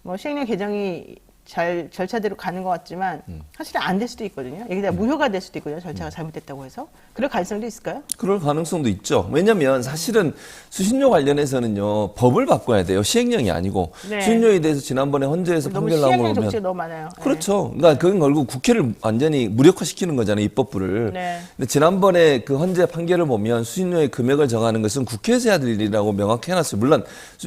뭐 시행령 개정이 잘 절차대로 가는 것 같지만 사실은 안 될 수도 있거든요. 여기다 무효가 될 수도 있거든요. 절차가 잘못됐다고 해서. 그럴 가능성도 있을까요? 그럴 가능성도 있죠. 왜냐하면 사실은 수신료 관련해서는요 법을 바꿔야 돼요. 시행령이 아니고 네. 수신료에 대해서 지난번에 헌재에서 너무 판결 나온 거 시행령 보면 적시가 너무 많아요. 그렇죠. 그러니까 그건 결국 국회를 완전히 무력화시키는 거잖아요. 입법부를. 네. 근데 지난번에 그 헌재 판결을 보면 수신료의 금액을 정하는 것은 국회에서 해야 될 일이라고 명확히 해놨어요. 물론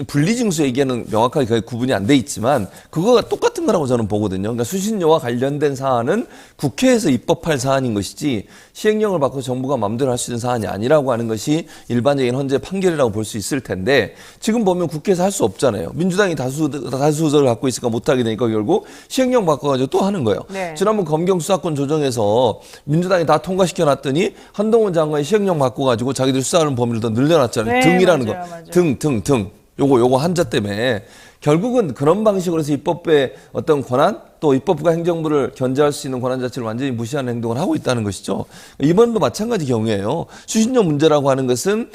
분리징수 얘기는 명확하게 거의 구분이 안 돼 있지만 그거가 똑같은 거라고 저는 보거든요. 그러니까 수신료와 관련된 사안은 국회에서 입법할 사안인 것이지 시행령을 바꿔 정부가 마음대로 할 수 있는 사안이 아니라고 하는 것이 일반적인 헌재 판결이라고 볼 수 있을 텐데 지금 보면 국회에서 할 수 없잖아요. 민주당이 다수의석을 갖고 있으니까 못하게 되니까 결국 시행령 바꿔가지고 또 하는 거예요. 네. 지난번 검경 수사권 조정에서 민주당이 다 통과시켜놨더니 한동훈 장관이 시행령 바꿔가지고 자기들 수사하는 범위를 더 늘려놨잖아요. 네, 등이라는 맞아요, 거. 맞아요. 등. 요거 한자 때문에 결국은 그런 방식으로 해서 입법부의 어떤 권한 또 입법부가 행정부를 견제할 수 있는 권한 자체를 완전히 무시하는 행동을 하고 있다는 것이죠. 이번도 마찬가지 경우예요. 수신료 문제라고 하는 것은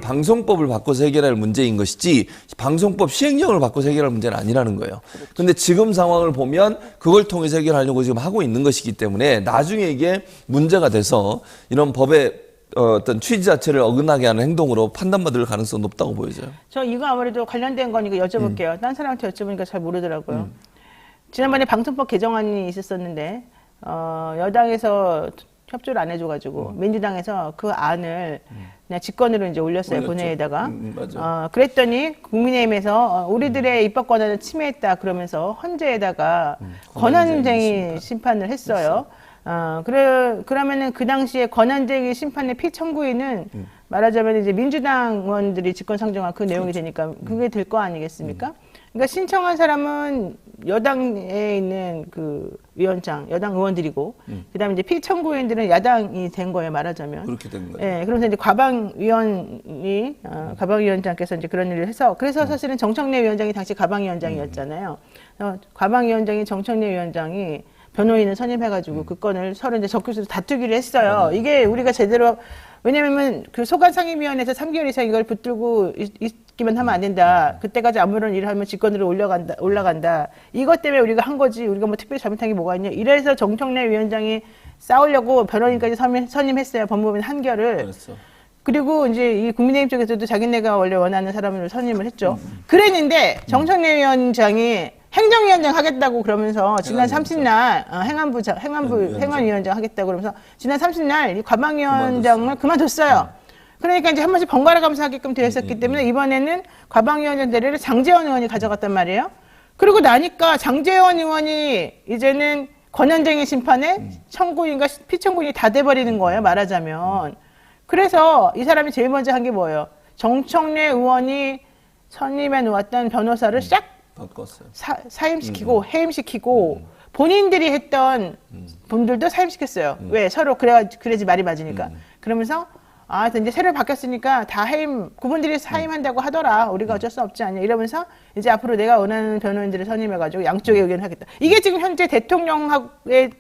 방송법을 바꿔서 해결할 문제인 것이지 방송법 시행령을 바꿔서 해결할 문제는 아니라는 거예요. 그런데 지금 상황을 보면 그걸 통해서 해결하려고 지금 하고 있는 것이기 때문에 나중에 이게 문제가 돼서 이런 법의 어떤 취지 자체를 어긋나게 하는 행동으로 판단받을 가능성이 높다고 보여져요. 저 이거 아무래도 관련된 거니까 여쭤볼게요. 딴 사람한테 여쭤보니까 잘 모르더라고요. 지난번에 방송법 개정안이 있었었는데 여당에서 협조를 안 해줘가지고 민주당에서 그 안을 그냥 직권으로 이제 올렸어요. 올렸죠. 본회의에다가. 맞아요. 그랬더니 국민의힘에서 우리들의 입법 권한을 침해했다 그러면서 헌재에다가 권한쟁의 심판을 했어요. 그러면은 그 당시에 권한쟁의 심판의 피청구인은 말하자면 이제 민주당 의원들이 직권 상정한 그 내용이 되니까 그게 될 거 아니겠습니까? 그러니까 신청한 사람은 여당에 있는 그 위원장, 여당 의원들이고, 그 다음에 이제 피청구인들은 야당이 된 거예요, 말하자면. 그렇게 된 거예요. 예, 그러면서 이제 과방위원장께서 이제 그런 일을 해서, 그래서 사실은 정청래 위원장이 당시 과방위원장이었잖아요. 과방위원장이 정청래 위원장이 변호인을 선임해가지고 그 건을 서로 이제 적극적으로 다투기를 했어요. 이게 우리가 제대로, 왜냐면 그 소관상임위원회에서 3개월 이상 이걸 붙들고 있기만 하면 안 된다. 그때까지 아무런 일을 하면 직권으로 올라간다. 이것 때문에 우리가 한 거지. 우리가 뭐 특별히 잘못한 게 뭐가 있냐. 이래서 정청래 위원장이 싸우려고 변호인까지 선임했어요. 법무부인 한결을. 그렇죠. 그리고 이제 이 국민의힘 쪽에서도 자기네가 원래 원하는 사람을 선임을 했죠. 그랬는데 정청래 위원장이 행정위원장 하겠다고 그러면서 지난 30날 행안위원장 하겠다고 그러면서 지난 30날 이 과방위원장을 그만뒀어요. 그러니까 이제 한 번씩 번갈아 가면서 하게끔 되어 있었기 때문에 이번에는 과방위원장 자리를 장제원 의원이 가져갔단 말이에요. 그리고 나니까 장제원 의원이 이제는 권한쟁의 심판에 청구인과 피청구인이 다 돼버리는 거예요. 말하자면. 그래서 이 사람이 제일 먼저 한 게 뭐예요? 정청래 의원이 선임해 놓았던 변호사를 싹 바꿨어요. 사임시키고 해임시키고 본인들이 했던 분들도 사임시켰어요. 왜? 서로 그래야지 말이 맞으니까. 그러면서 이제 새로 바뀌었으니까 다 그분들이 사임한다고 하더라. 우리가 어쩔 수 없지 않냐. 이러면서 이제 앞으로 내가 원하는 변호인들을 선임해가지고 양쪽의 의견을 하겠다. 이게 지금 현재 대통령의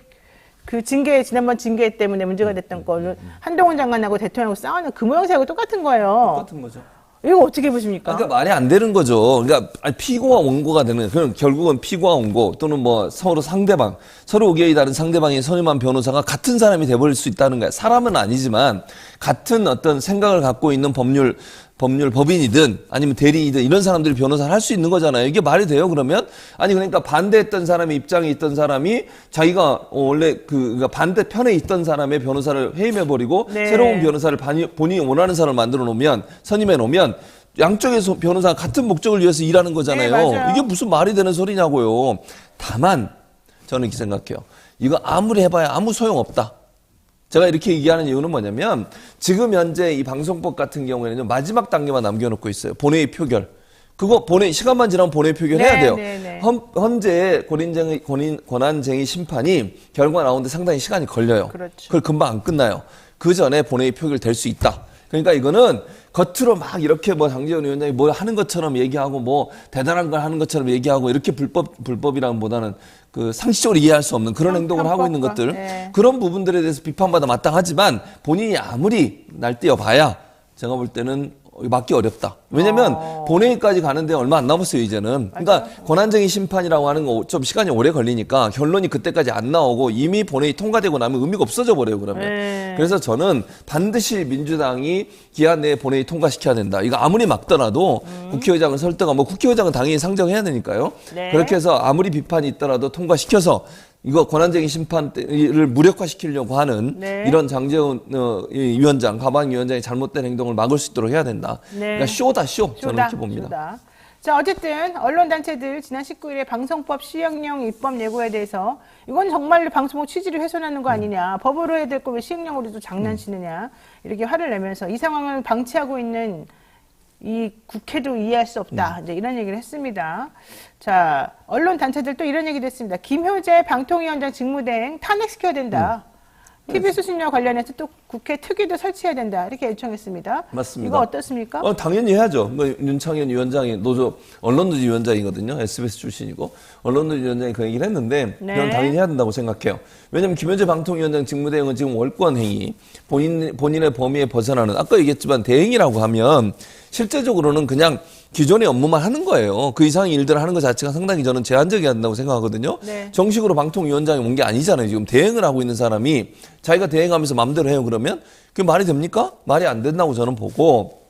그 지난번 징계 때문에 문제가 됐던 거는 한동훈 장관하고 대통령하고 싸우는 그 모양새하고 똑같은 거예요. 똑같은 거죠. 이거 어떻게 보십니까? 그러니까 말이 안 되는 거죠. 그러니까 피고와 원고가 되는, 그럼 결국은 피고와 원고 또는 뭐 서로 상대방, 서로 의견이 다른 상대방이 선임한 변호사가 같은 사람이 돼버릴 수 있다는 거야. 사람은 아니지만 같은 어떤 생각을 갖고 있는 법인이든 아니면 대리인이든 이런 사람들이 변호사를 할 수 있는 거잖아요. 이게 말이 돼요, 그러면? 아니, 그러니까 반대했던 사람이 입장에 있던 사람이 자기가 원래 그러니까 반대편에 있던 사람의 변호사를 해임해버리고 네. 새로운 변호사를 본인이 원하는 사람을 만들어 놓으면, 선임해 놓으면 양쪽의 변호사가 같은 목적을 위해서 일하는 거잖아요. 네, 맞아요. 이게 무슨 말이 되는 소리냐고요. 다만 저는 이렇게 생각해요. 이거 아무리 해봐야 아무 소용없다. 제가 이렇게 얘기하는 이유는 뭐냐면 지금 현재 이 방송법 같은 경우에는 마지막 단계만 남겨놓고 있어요. 본회의 표결. 그거 시간만 지나면 본회의 표결 해야 돼요. 네. 현재 권한쟁의 심판이 결과 나오는데 상당히 시간이 걸려요. 그렇죠. 그걸 금방 안 끝나요. 그 전에 본회의 표결 될 수 있다. 그러니까 이거는 겉으로 막 이렇게 뭐 장제원 위원장이 뭐 하는 것처럼 얘기하고 뭐 대단한 걸 하는 것처럼 얘기하고 이렇게 불법이라기보다는 그 상식적으로 이해할 수 없는 그런 행동을 하고 있는 것들, 네. 그런 부분들에 대해서 비판받아 마땅하지만 본인이 아무리 날뛰어 봐야 제가 볼 때는 막기 어렵다. 왜냐면 본회의까지 가는데 얼마 안 남았어요, 이제는. 그러니까 권한쟁의 심판이라고 하는 거 좀 시간이 오래 걸리니까 결론이 그때까지 안 나오고 이미 본회의 통과되고 나면 의미가 없어져 버려요, 그러면. 네. 그래서 저는 반드시 민주당이 기한 내에 본회의 통과시켜야 된다. 이거 아무리 막더라도 국회의장을 설득하고, 국회의장은 당연히 상정해야 되니까요. 네. 그렇게 해서 아무리 비판이 있더라도 통과시켜서 이거 권한쟁의 심판을 무력화시키려고 하는 네. 이런 장제원 위원장, 과방위원장의 잘못된 행동을 막을 수 있도록 해야 된다. 네. 그러니까 쇼다, 쇼. 저는 이렇게 봅니다. 쇼다. 자, 어쨌든 언론단체들 지난 19일에 방송법 시행령 입법 예고에 대해서 이건 정말로 방송법 취지를 훼손하는 거 아니냐. 법으로 해야 될 거 왜 시행령으로도 장난치느냐. 이렇게 화를 내면서 이 상황을 방치하고 있는 이 국회도 이해할 수 없다. 이제 이런 얘기를 했습니다. 자, 언론 단체들 또 이런 얘기도 했습니다. 김효재 방통위원장 직무대행 탄핵시켜야 된다. TV 수신료 관련해서 또 국회 특위도 설치해야 된다. 이렇게 요청했습니다. 맞습니다. 이거 어떻습니까? 당연히 해야죠. 뭐 윤창현 위원장이 언론노조 위원장이거든요. SBS 출신이고 언론노조 위원장이 그 얘기를 했는데 네. 저는 당연히 해야 된다고 생각해요. 왜냐하면 김현재 방통위원장 직무대행은 지금 월권 행위, 본인의 범위에 벗어나는, 아까 얘기했지만 대행이라고 하면 실제적으로는 그냥 기존의 업무만 하는 거예요. 그 이상의 일들을 하는 것 자체가 상당히 저는 제한적이어야 된다고 생각하거든요. 네. 정식으로 방통위원장이 온 게 아니잖아요. 지금 대행을 하고 있는 사람이 자기가 대행하면서 마음대로 해요. 그러면 그게 말이 됩니까? 말이 안 된다고 저는 보고,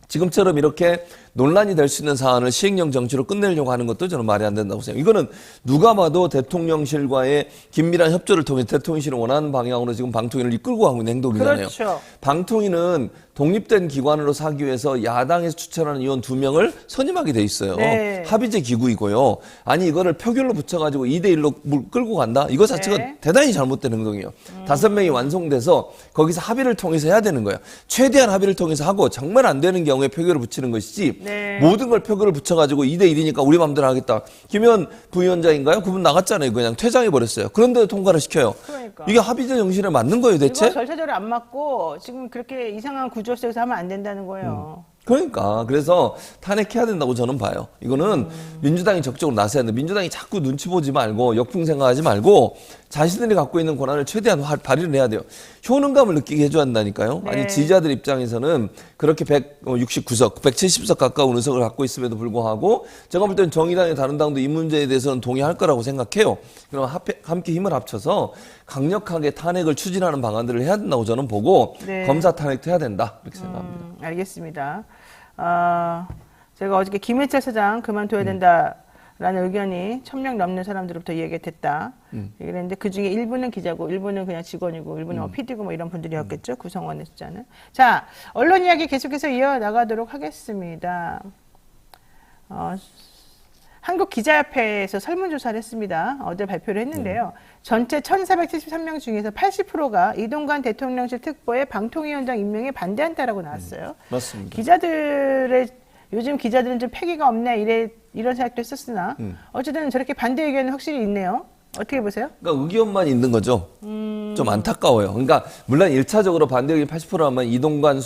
지금처럼 이렇게 논란이 될 수 있는 사안을 시행령 정치로 끝내려고 하는 것도 저는 말이 안 된다고 생각해요. 이거는 누가 봐도 대통령실과의 긴밀한 협조를 통해 대통령실이 원하는 방향으로 지금 방통위를 이끌고 가고 있는 행동이잖아요. 그렇죠. 방통위는 독립된 기관으로 사기 위해서 야당에서 추천하는 의원 2명을 선임하게 돼 있어요. 네. 합의제 기구이고요. 아니 이거를 표결로 붙여가지고 2대1로 끌고 간다? 이거 자체가 네. 대단히 잘못된 행동이에요. 5명이 완성돼서 거기서 합의를 통해서 해야 되는 거예요. 최대한 합의를 통해서 하고 정말 안 되는 경우에 표결을 붙이는 것이지, 네. 모든 걸 표결을 붙여가지고 2대1이니까 우리 마음대로 하겠다. 김현 부위원장인가요? 그분 나갔잖아요. 그냥 퇴장해버렸어요. 그런데도 통과를 시켜요. 그러니까. 이게 합의제 정신에 맞는 거예요, 대체? 이거 절차적으로 안 맞고 지금 그렇게 이상한 구조 속에서 하면 안 된다는 거예요. 그러니까 그래서 탄핵해야 된다고 저는 봐요. 이거는 민주당이 적극적으로 나서야 된다. 민주당이 자꾸 눈치 보지 말고 역풍 생각하지 말고 자신들이 갖고 있는 권한을 최대한 발휘를 해야 돼요. 효능감을 느끼게 해줘야 한다니까요. 네. 아니 지지자들 입장에서는 그렇게 169석, 170석 가까운 의석을 갖고 있음에도 불구하고 제가 볼 때는 정의당의 다른 당도 이 문제에 대해서는 동의할 거라고 생각해요. 그럼 함께 힘을 합쳐서 강력하게 탄핵을 추진하는 방안들을 해야 된다고 저는 보고 네. 검사 탄핵도 해야 된다 이렇게 생각합니다. 알겠습니다. 제가 어저께 김해철 사장 그만둬야 된다라는 의견이 1000명 넘는 사람들로부터 이야기가 됐다. 그랬는데 그 중에 일부는 기자고, 일부는 그냥 직원이고, 일부는 PD고 뭐 이런 분들이었겠죠. 구성원의 숫자는. 자, 언론 이야기 계속해서 이어나가도록 하겠습니다. 한국기자협회에서 설문조사를 했습니다. 어제 발표를 했는데요. 전체 1473명 중에서 80%가 이동관 대통령실 특보의 방통위원장 임명에 반대한다라고 나왔어요. 맞습니다. 기자들의 요즘 기자들은 좀 패기가 없네 이런 생각도 했었으나 어쨌든 저렇게 반대 의견은 확실히 있네요. 어떻게 보세요? 그러니까 의견만 있는 거죠. 좀 안타까워요. 그러니까 물론 1차적으로 반대 의견이 80%라면 이동관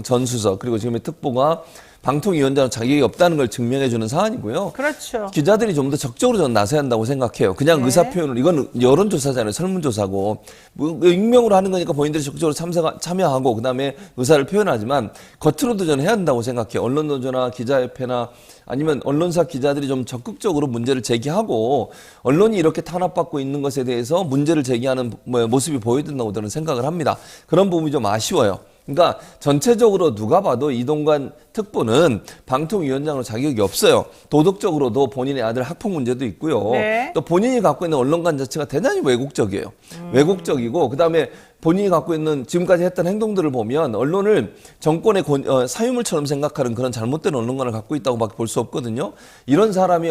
전 수석 그리고 지금의 특보가 방통위원장 자격이 없다는 걸 증명해주는 사안이고요. 그렇죠. 기자들이 좀 더 적극적으로 저는 나서야 한다고 생각해요. 그냥 네. 의사표현을 이건 여론조사잖아요. 설문조사고 뭐 익명으로 하는 거니까 본인들이 적극적으로 참여하고 그다음에 의사를 표현하지만 겉으로도 저는 해야 한다고 생각해요. 언론노조나 기자협회나 아니면 언론사 기자들이 좀 적극적으로 문제를 제기하고 언론이 이렇게 탄압받고 있는 것에 대해서 문제를 제기하는 모습이 보여야 된다고 저는 생각을 합니다. 그런 부분이 좀 아쉬워요. 그러니까 전체적으로 누가 봐도 이동관 특보는 방통위원장으로 자격이 없어요. 도덕적으로도 본인의 아들 학폭 문제도 있고요. 네. 또 본인이 갖고 있는 언론관 자체가 대단히 왜곡적이에요. 왜곡적이고 그다음에 본인이 갖고 있는 지금까지 했던 행동들을 보면 언론을 정권의 사유물처럼 생각하는 그런 잘못된 언론관을 갖고 있다고밖에 볼 수 없거든요. 이런 사람이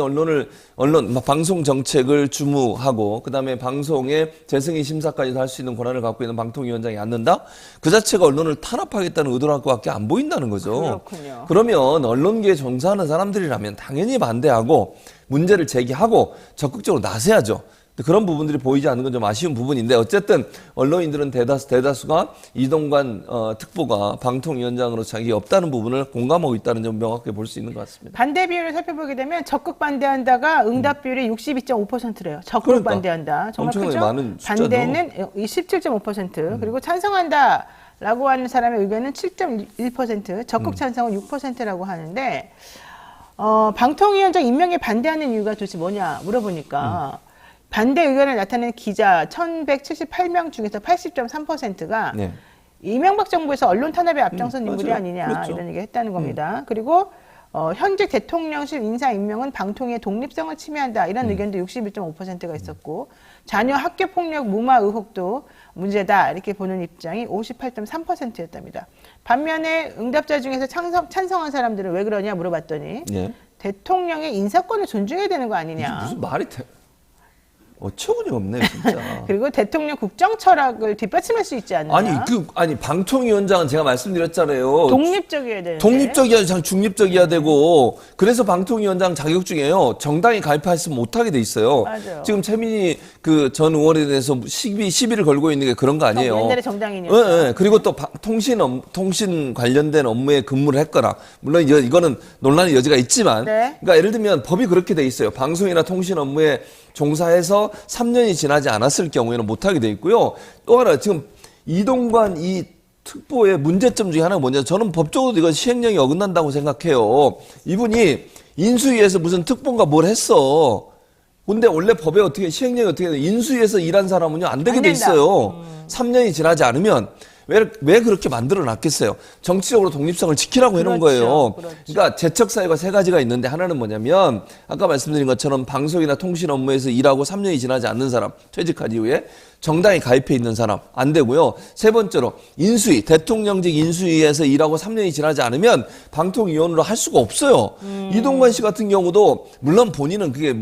방송 정책을 주무하고 그다음에 방송의 재승인 심사까지도 할 수 있는 권한을 갖고 있는 방통위원장이 앉는다? 그 자체가 언론을 탄압하겠다는 의도랄 것밖에 안 보인다는 거죠. 그렇군요. 그러면 언론계에 종사하는 사람들이라면 당연히 반대하고 문제를 제기하고 적극적으로 나서야죠. 그런 부분들이 보이지 않는 건 좀 아쉬운 부분인데 어쨌든 언론인들은 대다수가 이동관 특보가 방통위원장으로 자격이 없다는 부분을 공감하고 있다는 점 명확하게 볼 수 있는 것 같습니다. 반대 비율을 살펴보게 되면 적극 반대한다가 응답 비율이 62.5%래요. 적극 그러니까. 반대한다. 정말 엄청나게 크죠? 많은 숫자죠. 반대는 17.5%, 그리고 찬성한다라고 하는 사람의 의견은 7.1%, 적극 찬성은 6%라고 하는데 방통위원장 임명에 반대하는 이유가 도대체 뭐냐 물어보니까 반대 의견을 나타낸 기자 1178명 중에서 80.3%가 네. 이명박 정부에서 언론 탄압에 앞장선 인물이 맞아요. 아니냐 그렇죠. 이런 얘기를 했다는 겁니다. 그리고 현직 대통령실 인사 임명은 방통위의 독립성을 침해한다 이런 의견도 61.5%가 있었고 자녀 학교 폭력 무마 의혹도 문제다 이렇게 보는 입장이 58.3%였답니다. 반면에 응답자 중에서 찬성한 사람들은 왜 그러냐 물어봤더니 네. 대통령의 인사권을 존중해야 되는 거 아니냐. 무슨 말이 어처구니 없네 진짜. 그리고 대통령 국정 철학을 뒷받침할 수 있지 않느냐. 아니 방통위원장은 제가 말씀드렸잖아요. 독립적이어야 되는데. 독립적이야, 중립적이어야 되고 그래서 방통위원장 자격증에요. 정당이 가입하시면 못하게 돼 있어요. 맞아요. 지금 최민희 전 의원에 대해서 시비를 걸고 있는 게 그런 거 아니에요. 옛날에 정당인이었죠. 네, 네. 그리고 또 통신 관련된 업무에 근무를 했거나 물론 이거는 논란의 여지가 있지만 네. 그러니까 예를 들면 법이 그렇게 돼 있어요. 방송이나 통신 업무에 종사해서 3년이 지나지 않았을 경우에는 못하게 돼 있고요. 또 하나 지금 이동관 이 특보의 문제점 중에 하나가 뭐냐. 저는 법적으로도 이건 시행령이 어긋난다고 생각해요. 이분이 인수위에서 무슨 특보인가 뭘 했어. 근데 원래 법에 시행령이 어떻게 돼? 인수위에서 일한 사람은요 안 되게 안 돼 된다. 있어요. 3년이 지나지 않으면 왜 그렇게 만들어 놨겠어요? 정치적으로 독립성을 지키라고 해놓은 그렇죠. 거예요. 그렇죠. 그러니까 제척 사유가 세 가지가 있는데 하나는 뭐냐면 아까 말씀드린 것처럼 방송이나 통신 업무에서 일하고 3년이 지나지 않는 사람 퇴직한 이후에 정당에 가입해 있는 사람 안 되고요. 세 번째로 인수위 대통령직 인수위에서 일하고 3년이 지나지 않으면 방통위원으로 할 수가 없어요. 이동관 씨 같은 경우도 물론 본인은 그게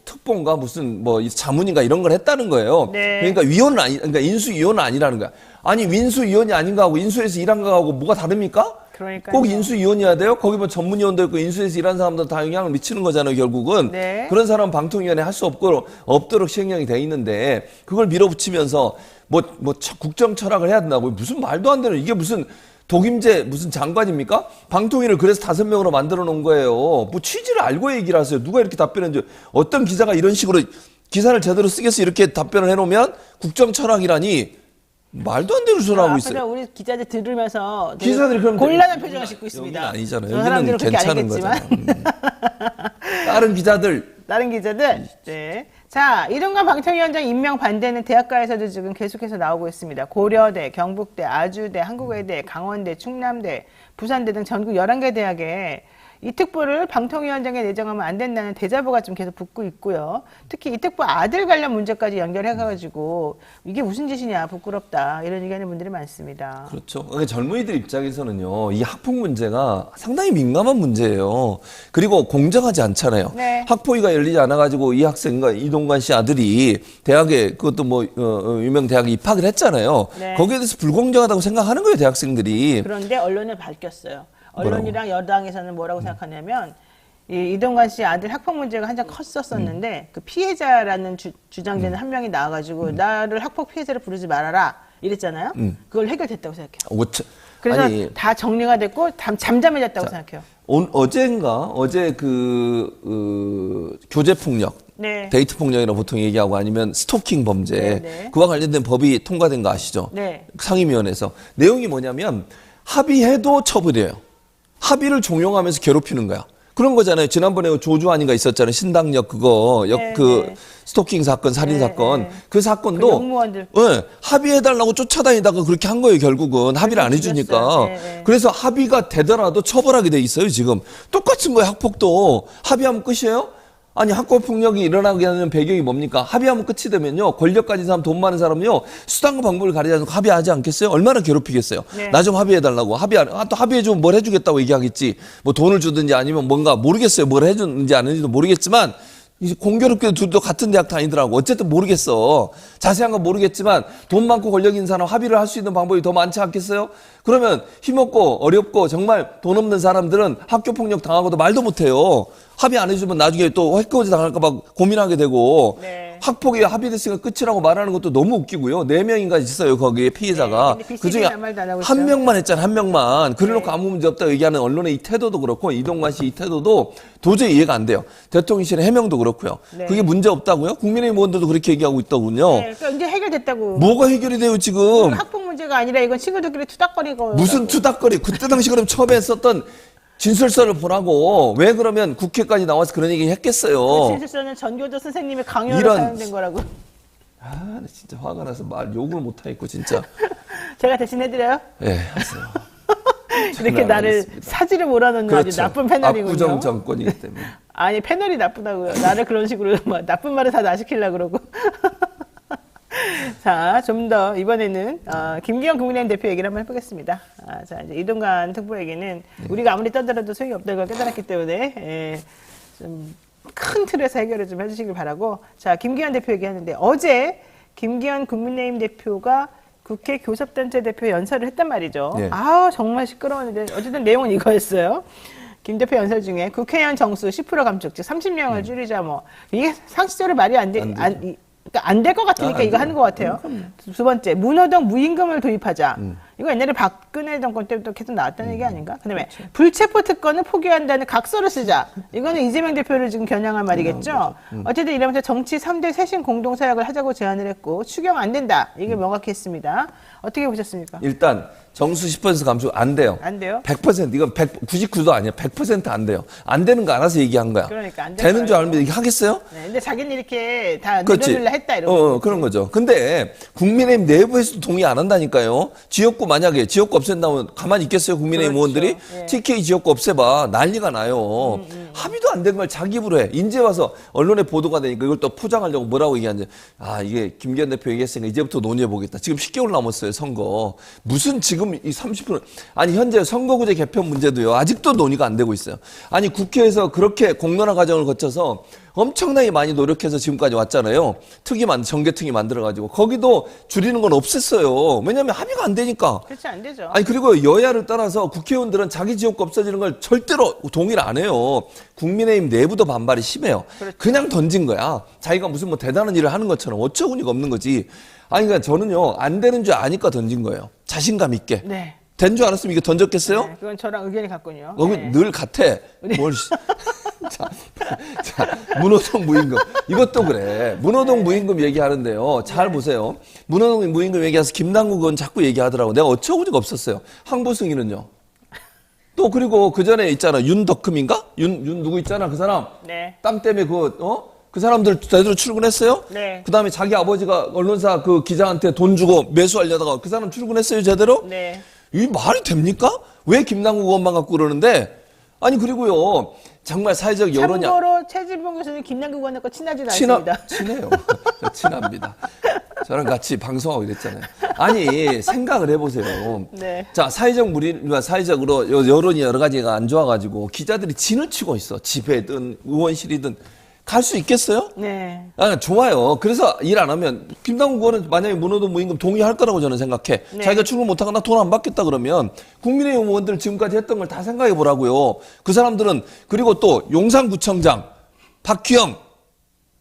특보인가 무슨 자문인가 이런 걸 했다는 거예요. 네. 그러니까 그러니까 인수위원은 아니라는 거야. 아니 인수위원이 아닌가 하고 인수에서 일한 거하고 뭐가 다릅니까? 그러니까요. 꼭 인수위원이어야 돼요? 거기 전문위원도 있고 인수에서 일한 사람도 다 영향을 미치는 거잖아요, 결국은. 네. 그런 사람은 방통위원회 할 수 없도록 시행령이 돼 있는데 그걸 밀어붙이면서 국정 철학을 해야 된다고 무슨 말도 안 되는 이게 무슨 독임제 무슨 장관입니까? 방통위를 그래서 5명으로 만들어 놓은 거예요. 뭐 취지를 알고 얘기를 하세요. 누가 이렇게 답변했는지. 어떤 기자가 이런 식으로 기사를 제대로 쓰겠어 이렇게 답변을 해놓으면 국정 철학이라니 말도 안 되는 소리 하고 있어요. 앞에서 우리 기자들 들으면서 기자들이 그럼 곤란한 표정을 짓고 있습니다. 여기는 아니잖아요. 저 여기는 사람들은 그렇게 괜찮은 아니겠지만. 거잖아요. 다른 기자들 다른 기자들. 네. 자, 이동관 방통위원장 임명 반대는 대학가에서도 지금 계속해서 나오고 있습니다. 고려대, 경북대, 아주대, 한국외대, 강원대, 충남대, 부산대 등 전국 11개 대학에 이 특보를 방통위원장에 내정하면 안 된다는 대자보가 좀 계속 붙고 있고요. 특히 이 특보 아들 관련 문제까지 연결해가지고 이게 무슨 짓이냐, 부끄럽다 이런 얘기하는 분들이 많습니다. 그렇죠. 그러니까 젊은이들 입장에서는요, 이 학폭 문제가 상당히 민감한 문제예요. 그리고 공정하지 않잖아요. 네. 학폭위가 열리지 않아가지고 이 학생과 이동관 씨 아들이 대학에 그것도 뭐 유명 대학에 입학을 했잖아요. 네. 거기에 대해서 불공정하다고 생각하는 거예요, 대학생들이. 그런데 언론에 밝혔어요. 뭐라고? 언론이랑 여당에서는 뭐라고 생각하냐면 이동관 씨 아들 학폭 문제가 한참 컸었는데 그 피해자라는 주장되는 한 명이 나와가지고 나를 학폭 피해자로 부르지 말아라 이랬잖아요. 그걸 해결됐다고 생각해요. 그래서 다 정리가 됐고 잠잠해졌다고 생각해요. 어제 교제 폭력, 네. 데이트 폭력이라고 보통 얘기하고 아니면 스토킹 범죄, 네. 그와 관련된 법이 통과된 거 아시죠? 네. 상임위원회에서 내용이 뭐냐면 합의해도 처벌이에요. 합의를 종용하면서 괴롭히는 거야. 그런 거잖아요. 지난번에 조주환이가 있었잖아요. 신당역 그거 네, 네. 스토킹 사건, 살인 사건. 그 사건도 그 영무원들. 네, 합의해달라고 쫓아다니다가 그렇게 한 거예요. 결국은 합의를 안 해주니까. 네. 그래서 합의가 되더라도 처벌하게 돼 있어요. 지금 똑같은 거예요. 학폭도 합의하면 끝이에요. 아니 학폭 폭력이 일어나게 하는 배경이 뭡니까? 합의하면 끝이 되면요. 권력 가진 사람, 돈 많은 사람은요. 수단과 방법을 가리지 않고 합의하지 않겠어요? 얼마나 괴롭히겠어요? 네. 나 좀 합의해달라고. 또 합의해주면 뭘 해주겠다고 얘기하겠지. 뭐 돈을 주든지 아니면 뭔가 모르겠어요. 뭘 해주는지 안 해주는지도 모르겠지만 이제 공교롭게도 둘도 같은 대학 다니더라고. 어쨌든 모르겠어. 자세한 건 모르겠지만 돈 많고 권력 있는 사람 합의를 할 수 있는 방법이 더 많지 않겠어요? 그러면 힘없고 어렵고 정말 돈 없는 사람들은 학교 폭력 당하고도 말도 못해요. 합의 안 해주면 나중에 또 해코지 당할까 봐 고민하게 되고 네. 학폭이 합의됐으니까 끝이라고 말하는 것도 너무 웃기고요. 4명인가 있어요. 거기에 피해자가. 네, 근데 그중에 아무 말도 안 하고 한 있죠. 명만 했잖아. 한 명만. 그래놓고 네. 아무 문제 없다고 얘기하는 언론의 이 태도도 그렇고 이동관 씨 이 태도도 도저히 이해가 안 돼요. 대통령실의 해명도 그렇고요. 네. 그게 문제 없다고요? 국민의힘 의원들도 그렇게 얘기하고 있더군요. 네, 그러니까 이제 해결됐다고. 뭐가 해결이 돼요 지금? 학폭 문제가 아니라 이건 친구들끼리 투닥거리고. 무슨 투닥거리. 그때 당시 그럼 처음에 했었던 진술서를 보라고. 왜 그러면 국회까지 나와서 그런 얘기 했겠어요. 진술서는 전교조 선생님의 강요로 이런- 사용된 거라고. 아, 나 진짜 화가 나서 욕을 못 하겠고 진짜. 제가 대신 해드려요? 예, 하세요. 이렇게 저는 안 나를 하겠습니다. 사지를 몰아넣는 아주 나쁜 패널이군요. 압구정 정권이기 때문에. 아니 패널이 나쁘다고요. 나를 그런 식으로 막 나쁜 말을 다 나 시키려고 그러고. 자, 좀 더 이번에는 김기현 국민의힘 대표 얘기를 한번 해보겠습니다. 자, 이제 이동관 특보에게는 우리가 아무리 떠들어도 소용이 없다는 걸 깨달았기 때문에 좀 큰 틀에서 해결을 좀 해주시길 바라고. 자, 김기현 대표 얘기하는데 어제 김기현 국민의힘 대표가 국회 교섭단체 대표 연설을 했단 말이죠. 네. 정말 시끄러웠는데 어쨌든 내용은 이거였어요. 김 대표 연설 중에 국회의원 정수 10% 감축, 즉 30명을 줄이자 뭐 이게 상식적으로 말이 안 될 것 같으니까 안 이거 돼요. 하는 것 같아요. 두 번째, 문호동 무임금을 도입하자. 이거 옛날에 박근혜 정권 때부터 계속 나왔다는 얘기 아닌가? 그다음에 불체포 특권을 포기한다는 각서를 쓰자. 이거는 이재명 대표를 지금 겨냥한 말이겠죠. 어쨌든 이러면서 정치 3대 쇄신 공동사역을 하자고 제안을 했고 추경 안 된다. 이게 명확히 했습니다. 어떻게 보셨습니까? 일단 정수 10% 감축 안 돼요. 안 돼요? 100% 이건 99도 아니야. 100%안 돼요. 안 되는 거 알아서 얘기한 거야. 그러니까 안 될 되는 줄 거예요. 알면 얘기 하겠어요? 네, 근데 자기는 이렇게 다 그렇지. 늘려줄라 했다 이러고. 그런 거죠. 근데 국민의힘 내부에서도 동의 안 한다니까요. 지역구 만약에 지역구 없앤다면 가만히 있겠어요? 국민의힘 그렇죠. 의원들이? 예. TK 지역구 없애봐. 난리가 나요. 합의도 안 된 걸 자기 입으로 해. 이제 와서 언론에 보도가 되니까 이걸 또 포장하려고 뭐라고 얘기하는지. 이게 김기현 대표 얘기했으니까 이제부터 논의해 보겠다. 지금 10개월 남았어요, 선거. 무슨 지금 이 30%. 아니, 현재 선거구제 개편 문제도요. 아직도 논의가 안 되고 있어요. 아니, 국회에서 그렇게 공론화 과정을 거쳐서 엄청나게 많이 노력해서 지금까지 왔잖아요. 정개특위 만들어가지고. 거기도 줄이는 건 없앴어요. 왜냐하면 합의가 안 되니까. 그렇지 안 되죠. 아니, 그리고 여야를 떠나서 국회의원들은 자기 지역구 없어지는 걸 절대로 동의를 안 해요. 국민의힘 내부도 반발이 심해요. 그렇죠. 그냥 던진 거야. 자기가 무슨 뭐 대단한 일을 하는 것처럼 어처구니가 없는 거지. 아니, 그러니까 저는요, 안 되는 줄 아니까 던진 거예요. 자신감 있게. 네. 된 줄 알았으면 이거 던졌겠어요? 네, 그건 저랑 의견이 같군요. 늘 같아. 뭘, 자, 문호동 무임금. 이것도 그래. 문호동 무임금 얘기하는데요. 잘 보세요. 문호동 무임금 얘기해서 김남국 의원 자꾸 얘기하더라고. 내가 어처구니가 없었어요. 황보승이는요. 또 그리고 그 전에 있잖아. 윤덕흠인가? 윤 누구 있잖아. 그 사람. 네. 땀 때문에 그 사람들 제대로 출근했어요? 네. 그 다음에 자기 아버지가 언론사 그 기자한테 돈 주고 매수하려다가 그 사람 출근했어요, 제대로? 네. 이 말이 됩니까? 왜 김남국 의원만 갖고 그러는데? 아니, 그리고요, 정말 사회적 여론이. 참고로 최진봉 교수는 김남국 의원과 친하지는 않습니다. 친해요. 친합니다. 저랑 같이 방송하고 이랬잖아요. 아니, 생각을 해보세요. 네. 자, 사회적 무리와 사회적으로 여론이 여러 가지가 안 좋아가지고 기자들이 진을 치고 있어. 집회든 의원실이든. 갈 수 있겠어요? 네. 아, 좋아요. 그래서 일 안 하면 김남국 의원은 만약에 문호동 무임금 동의할 거라고 저는 생각해. 네. 자기가 출근 못하고 나 돈 안 받겠다 그러면 국민의힘 의원들 지금까지 했던 걸 다 생각해 보라고요. 그 사람들은 그리고 또 용산구청장 박규영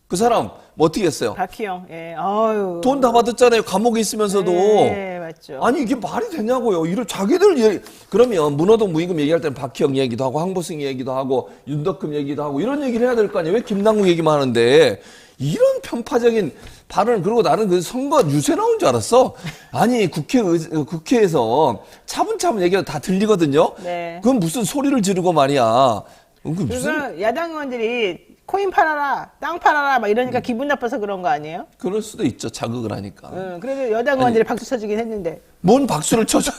그 사람 뭐 어떻게 했어요? 박희영. 예. 아유. 돈 다 받았잖아요. 감옥에 있으면서도. 네, 맞죠. 아니 이게 말이 되냐고요. 이를 자기들 그러면 문호동 무임금 얘기할 때는 박희영 얘기도 하고 황보승 얘기도 하고 윤덕흠 얘기도 하고 이런 얘기를 해야 될 거 아니에요. 왜 김남국 얘기만 하는데 이런 편파적인 발언. 그리고 나는 그 선거 유세 나온 줄 알았어. 아니 국회에서 차분차분 얘기가 다 들리거든요. 네. 그건 무슨 소리를 지르고 말이야. 무슨 그래서 야당 의원들이 코인 팔아라, 땅 팔아라 막 이러니까 기분 나빠서 그런 거 아니에요? 그럴 수도 있죠. 자극을 하니까. 그래도 여당 의원들이 박수 쳐주긴 했는데. 뭔 박수를 쳐줘.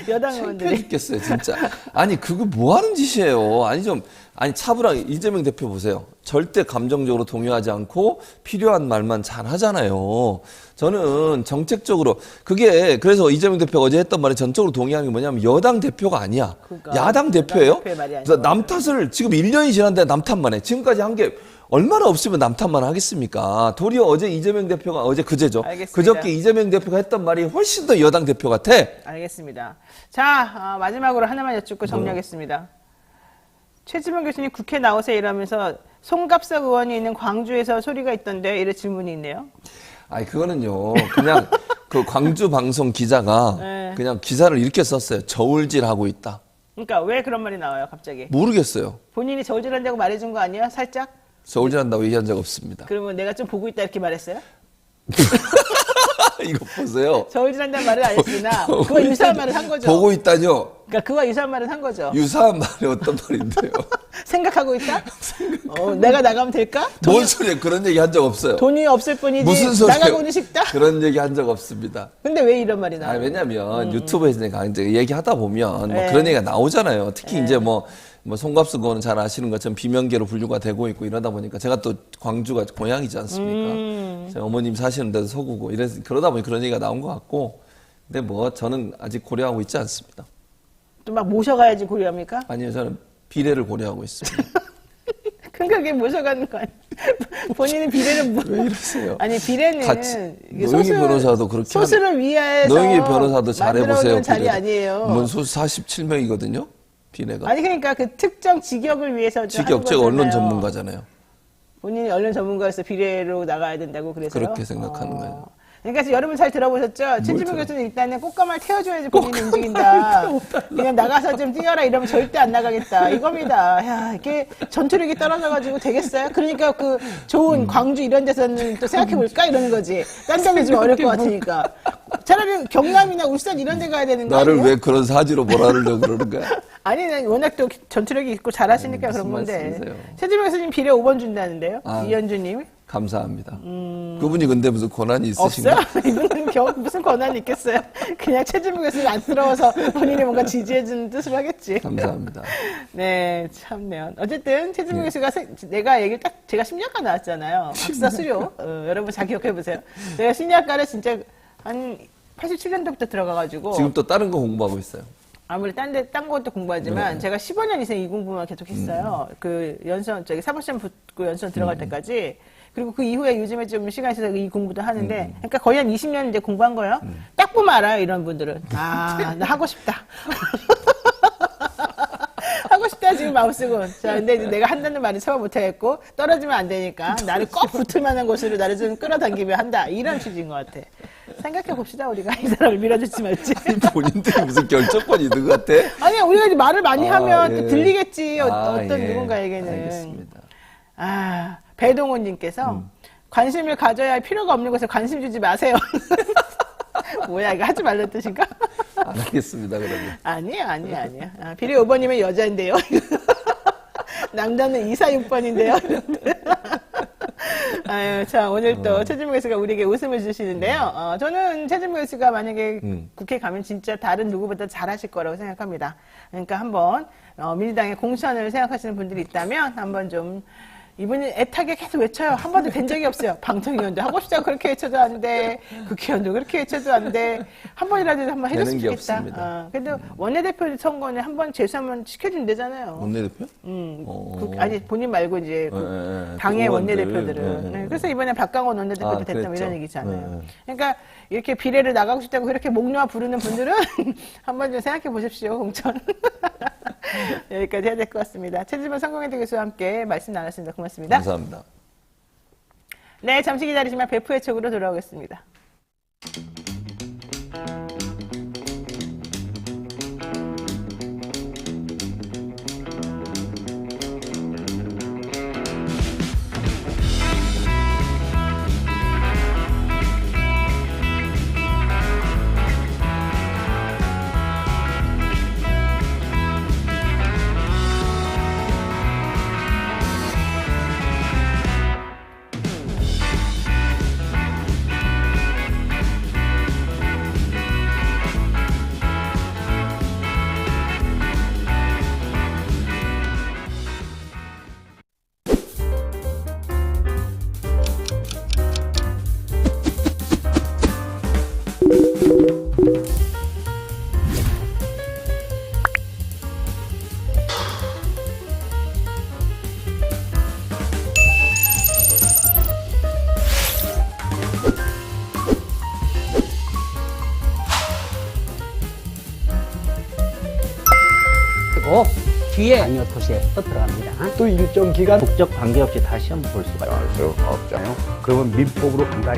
여당 창피해 의원들이. 죽겠어요, 진짜. 아니, 그거 뭐 하는 짓이에요? 아니, 차분하게, 이재명 대표 보세요. 절대 감정적으로 동요하지 않고 필요한 말만 잘 하잖아요. 저는 정책적으로, 그래서 이재명 대표가 어제 했던 말에 전적으로 동의하는 게 뭐냐면 여당 대표가 아니야. 그러니까, 야당 대표예요? 대표의 말이 아닌 그래서 남 탓을 지금 1년이 지났는데 남 탓만 해. 지금까지 한 게 얼마나 없으면 남 탓만 하겠습니까? 도리어 어제 이재명 대표가, 어제 그제죠. 알겠습니다. 그저께 이재명 대표가 했던 말이 훨씬 더 여당 대표 같아. 알겠습니다. 자, 마지막으로 하나만 여쭙고 정리하겠습니다. 최지봉 교수님 국회 나오세요 이러면서 송갑석 의원이 있는 광주에서 소리가 있던데 이런 질문이 있네요. 아니 그거는요 그냥 그 광주 방송 기자가 네. 그냥 기사를 이렇게 썼어요. 저울질하고 있다. 그러니까 왜 그런 말이 나와요 갑자기? 모르겠어요. 본인이 저울질한다고 말해준 거 아니에요? 살짝? 저울질한다고 얘기한 적 없습니다. 그러면 내가 좀 보고 있다 이렇게 말했어요? 이거 보세요. 저울질한다는 말을 안 했으나 그와 유사한 말을 한 거죠. 보고 있다뇨. 그러니까 그와 유사한 말을 한 거죠. 유사한 말이 어떤 말인데요? 생각하고 있다? 내가 나가면 될까? 뭔 소리야? 그런 얘기 한 적 없어요. 돈이 없을 뿐이지 무슨 소리예요? 나가고는 싶다? 그런 얘기 한 적 없습니다. 근데 왜 이런 말이 나와요? 왜냐면 유튜브에서 내가 이제 얘기하다 보면 뭐 네. 그런 얘기가 나오잖아요. 특히 이제 뭐 송갑수 의원은 잘 아시는 것처럼 비명계로 분류가 되고 있고 이러다 보니까 제가 또 광주가 고향이지 않습니까? 제 어머님 사시는 데도 서구고 이래서 그러다 보니 그런 얘기가 나온 것 같고 근데 뭐 저는 아직 고려하고 있지 않습니다. 또 막 모셔가야지 고려합니까? 아니요, 저는 비례를 고려하고 있습니다. 그러니까 그게 모셔가는 거 아니에요? 본인은 비례를 왜 이러세요? 아니 비례는 같이 이게 노영희 변호사도 그렇게 소수를 위해서 노영희 변호사도 잘해보세요. 만들어오는 자리 비례를. 아니에요. 문소수 47명이거든요. 비례가. 아니 그러니까 그 특정 직역을 위해서 직역 제가 언론 전문가잖아요. 본인이 언론 전문가여서 비례로 나가야 된다고 그래서요? 그렇게 생각하는 거예요. 그러니까 여러분 잘 들어보셨죠? 최지봉 교수는 일단은 꽃가마를 태워줘야지 본인이 움직인다. 그냥 나가서 좀 뛰어라 이러면 절대 안 나가겠다. 이겁니다. 야, 이게 전투력이 떨어져가지고 되겠어요? 그러니까 그 좋은 광주 이런 데서는 또 생각해볼까? 이러는 거지. 딴 데는 좀 어려울 것 같으니까. 차라리 경남이나 울산 이런 데 가야 되는 거 나를 아니에요? 왜 그런 사지로 몰아르려고 그러는 거야? 아니, 난 워낙 또 전투력이 있고 잘하시니까 그런 무슨 건데. 말씀이세요? 최지봉 교수님 비례 5번 준다는데요? 이현주님. 감사합니다. 그분이 근데 무슨 권한이 없어요? 있으신가? 이분은 무슨 권한이 있겠어요? 그냥 최지봉 교수님 안쓰러워서 본인이 뭔가 지지해주는 뜻으로 하겠지. 감사합니다. 네, 참네요. 어쨌든 최지봉 교수가 내가 얘기를 제가 심리학과 나왔잖아요. 박사 수료. 여러분 잘 기억해보세요. 내가 심리학과를 진짜 한 87년도부터 들어가가지고. 지금 또 다른 거 공부하고 있어요. 아무리 딴 것도 공부하지만 제가 15년 이상 이 공부만 계속 했어요. 그 사법시험 붙고 연수원 들어갈 때까지. 그리고 그 이후에 요즘에 좀 시간이 있어서 이 공부도 하는데, 그러니까 거의 한 20년 이제 공부한 거예요. 딱 보면 알아요, 이런 분들은. 아, 나 하고 싶다. 하고 싶다, 지금 마음쓰고. 자, 근데 이제 내가 한다는 말이 처음 못하겠고, 떨어지면 안 되니까, 나를 꼭 붙을 만한 곳으로 나를 좀 끌어당기며 한다. 이런 취지인 것 같아. 생각해 봅시다 우리가 이 사람을 밀어줄지 말지. 본인들이 무슨 결정권이 있는 것 같아? 아니 우리가 이제 말을 많이 하면 또 예. 들리겠지 어떤 예. 누군가에게는. 알겠습니다. 아 배동훈님께서 관심을 가져야 할 필요가 없는 것에 관심 주지 마세요. 뭐야 이거 하지 말라는 뜻인가? 안 하겠습니다, 그러면. 아니야. 아, 비리 5번이면 여자인데요. 남자는 246번인데요. 아유, 자, 오늘 또 최진무 교수가 우리에게 웃음을 주시는데요. 저는 최진무 교수가 만약에 국회 가면 진짜 다른 누구보다 잘하실 거라고 생각합니다. 그러니까 한번, 민주당의 공천을 생각하시는 분들이 있다면 한번 좀 이분이 애타게 계속 외쳐요. 한 번도 된 적이 없어요. 방통위원도 하고 싶다고 그렇게 외쳐도 안 돼. 국회의원도 그렇게 외쳐도 안 돼. 한 번이라도 한번 해줬으면 되는 게 좋겠다. 없습니다. 근데 원내대표 선거는 한번 재수하면 시켜주면 되잖아요. 원내대표? 아니 본인 말고 이제 당의 의원들. 원내대표들은. 네, 그래서 이번에 박강원 원내대표도 됐다 뭐 그랬죠. 이런 얘기잖아요. 네. 그러니까 이렇게 비례를 나가고 싶다고 그렇게 목 놓아 부르는 분들은 한번 좀 생각해 보십시오. 공천. 여기까지 해야 될 것 같습니다. 최지만 성공회대 교수와 함께 말씀 나눴습니다. 고맙습니다. 감사합니다. 네, 잠시 기다리시면 배프의 촉으로 돌아오겠습니다. 그리고 뒤에 아니요 도시에 또 들어갑니다. 또 일정 기간 국적 관계없이 다시 한번 볼 수가 있어요. 없잖아요. 그러면 민법으로 간다.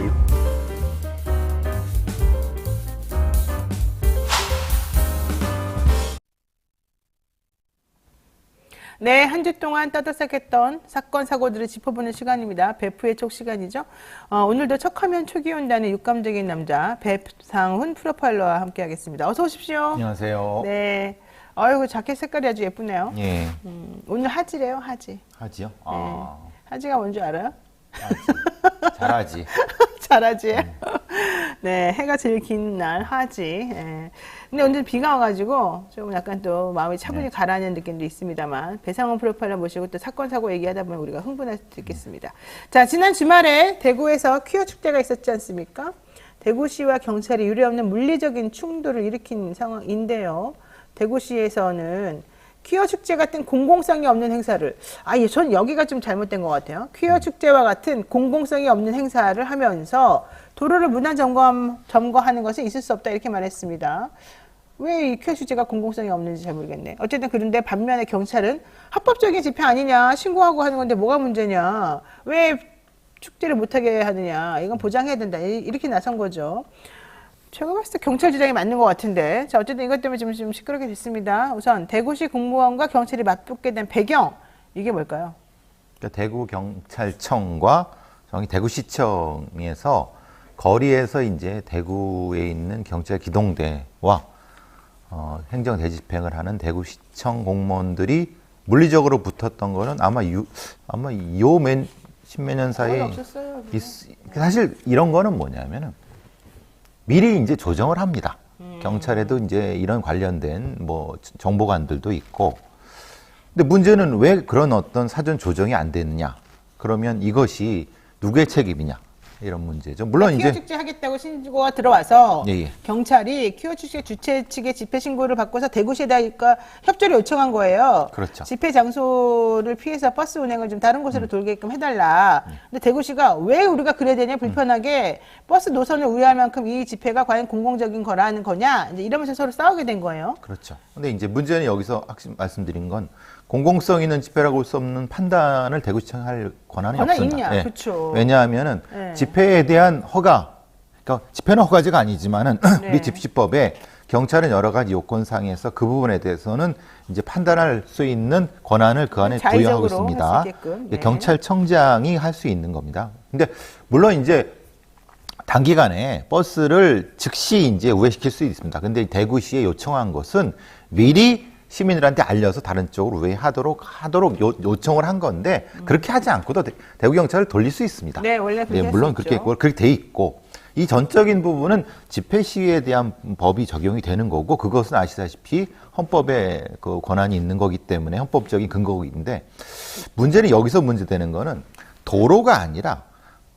네, 한 주 동안 떠들썩했던 사건, 사고들을 짚어보는 시간입니다. 배프의 촉 시간이죠. 오늘도 척하면 촉이 온다는 육감적인 남자 배상훈 프로파일러와 함께 하겠습니다. 어서 오십시오. 안녕하세요. 네. 아이고, 자켓 색깔이 아주 예쁘네요. 예. 오늘 하지래요, 하지. 하지요? 하지가 뭔지 알아요? 잘하지. 잘하지. 네, 해가 제일 긴 날 하지. 예. 근데 오늘 비가 와가지고 조금 약간 또 마음이 차분히 가라앉는 느낌도 있습니다만 배상훈 프로파일러 모시고 또 사건 사고 얘기하다 보면 우리가 흥분할 수도 있겠습니다. 자, 지난 주말에 대구에서 퀴어 축제가 있었지 않습니까? 대구시와 경찰이 유례없는 물리적인 충돌을 일으킨 상황인데요. 대구시에서는 퀴어 축제 같은 공공성이 없는 행사를 전 여기가 좀 잘못된 것 같아요. 퀴어 축제와 같은 공공성이 없는 행사를 하면서 도로를 문화 점거하는 것은 있을 수 없다 이렇게 말했습니다. 왜 이 퀴어 축제가 공공성이 없는지 잘 모르겠네. 어쨌든 그런데 반면에 경찰은 합법적인 집회 아니냐 신고하고 하는 건데 뭐가 문제냐 왜 축제를 못하게 하느냐 이건 보장해야 된다 이렇게 나선 거죠. 제가 봤을 때 경찰 주장이 맞는 것 같은데. 자, 어쨌든 이것 때문에 좀 시끄럽게 됐습니다. 우선 대구시 공무원과 경찰이 맞붙게 된 배경, 이게 뭘까요? 그러니까 대구경찰청과 정확히 대구시청에서 거리에서 이제 대구에 있는 경찰 기동대와 행정 대집행을 하는 대구시청 공무원들이 물리적으로 붙었던 거는 아마 십몇 년 사이 없었어요. 사실 이런 거는 뭐냐면은 미리 이제 조정을 합니다. 경찰에도 이제 이런 관련된 뭐 정보관들도 있고. 근데 문제는 왜 그런 어떤 사전 조정이 안 됐느냐? 그러면 이것이 누구의 책임이냐? 이런 문제죠. 물론 퀴어 이제 축제 하겠다고 신고가 들어와서 예. 경찰이 퀴어 축제 주최 측의 집회 신고를 받고서 대구시에다 협조를 요청한 거예요. 그렇죠. 집회 장소를 피해서 버스 운행을 좀 다른 곳으로 돌게끔 해달라. 근데 대구시가 왜 우리가 그래야 되냐 불편하게 버스 노선을 우회할 만큼 이 집회가 과연 공공적인 거라는 거냐 이제 이러면서 서로 싸우게 된 거예요. 그렇죠. 근데 이제 문제는 여기서 말씀드린 건 공공성 있는 집회라고 볼 수 없는 판단을 대구시청이 할 권한이 없습니다. 있냐? 그렇죠. 왜냐하면은 네. 집회에 대한 허가 그러니까 집회는 허가제가 아니지만은 네. 우리 집시법에 경찰은 여러 가지 요건상에서 그 부분에 대해서는 이제 판단할 수 있는 권한을 그 안에 부여하고 자의적으로 있습니다. 할수 있게끔. 네. 경찰청장이 할 수 있는 겁니다. 근데 물론 이제 단기간에 버스를 즉시 이제 우회시킬 수 있습니다. 근데 대구시에 요청한 것은 미리 시민들한테 알려서 다른 쪽으로 우회하도록 요청을 한 건데 그렇게 하지 않고도 대구 경찰을 돌릴 수 있습니다. 네, 원래 그렇게 할 물론 수 그렇게 있죠. 그렇게 돼 있고 이 전적인 부분은 집회 시위에 대한 법이 적용이 되는 거고 그것은 아시다시피 헌법에 그 권한이 있는 거기 때문에 헌법적인 근거인데 문제는 여기서 문제되는 거는 도로가 아니라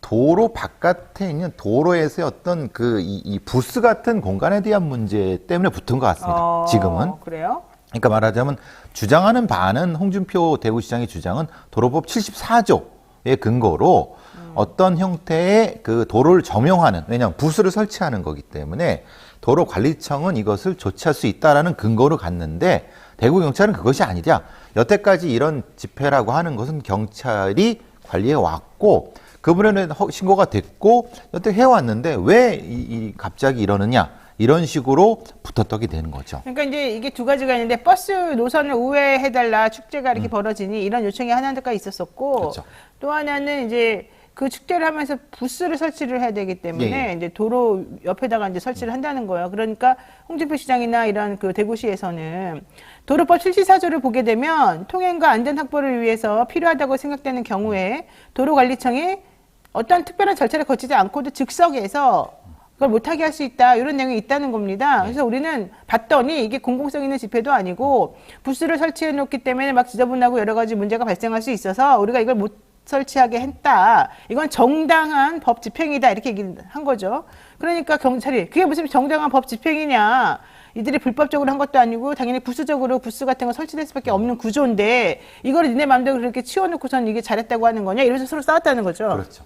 도로 바깥에 있는 도로에서의 어떤 이 부스 같은 공간에 대한 문제 때문에 붙은 것 같습니다. 지금은. 그래요? 그러니까 말하자면 주장하는 바는 홍준표 대구시장의 주장은 도로법 74조의 근거로 어떤 형태의 그 도로를 점용하는 왜냐하면 부스를 설치하는 거기 때문에 도로관리청은 이것을 조치할 수 있다라는 근거로 갔는데 대구경찰은 그것이 아니냐. 여태까지 이런 집회라고 하는 것은 경찰이 관리해 왔고 그분에는 신고가 됐고 여태 해왔는데 왜 갑자기 이러느냐. 이런 식으로 붙었더게 되는 거죠. 그러니까 이제 이게 두 가지가 있는데 버스 노선을 우회해달라 축제가 이렇게 벌어지니 이런 요청이 하나가 있었었고 그렇죠. 또 하나는 이제 그 축제를 하면서 부스를 설치를 해야 되기 때문에 예. 이제 도로 옆에다가 이제 설치를 한다는 거예요. 그러니까 홍준표 시장이나 이런 그 대구시에서는 도로법 74조를 보게 되면 통행과 안전 확보를 위해서 필요하다고 생각되는 경우에 도로관리청이 어떤 특별한 절차를 거치지 않고도 즉석에서 그걸 못하게 할 수 있다. 이런 내용이 있다는 겁니다. 그래서 우리는 봤더니 이게 공공성 있는 집회도 아니고 부스를 설치해 놓기 때문에 막 지저분하고 여러 가지 문제가 발생할 수 있어서 우리가 이걸 못 설치하게 했다. 이건 정당한 법 집행이다. 이렇게 얘기를 한 거죠. 그러니까 경찰이 그게 무슨 정당한 법 집행이냐. 이들이 불법적으로 한 것도 아니고 당연히 부수적으로 부스 같은 거 설치될 수밖에 없는 구조인데 이거를 니네 마음대로 그렇게 치워놓고선 이게 잘했다고 하는 거냐. 이러면서 서로 싸웠다는 거죠. 그렇죠.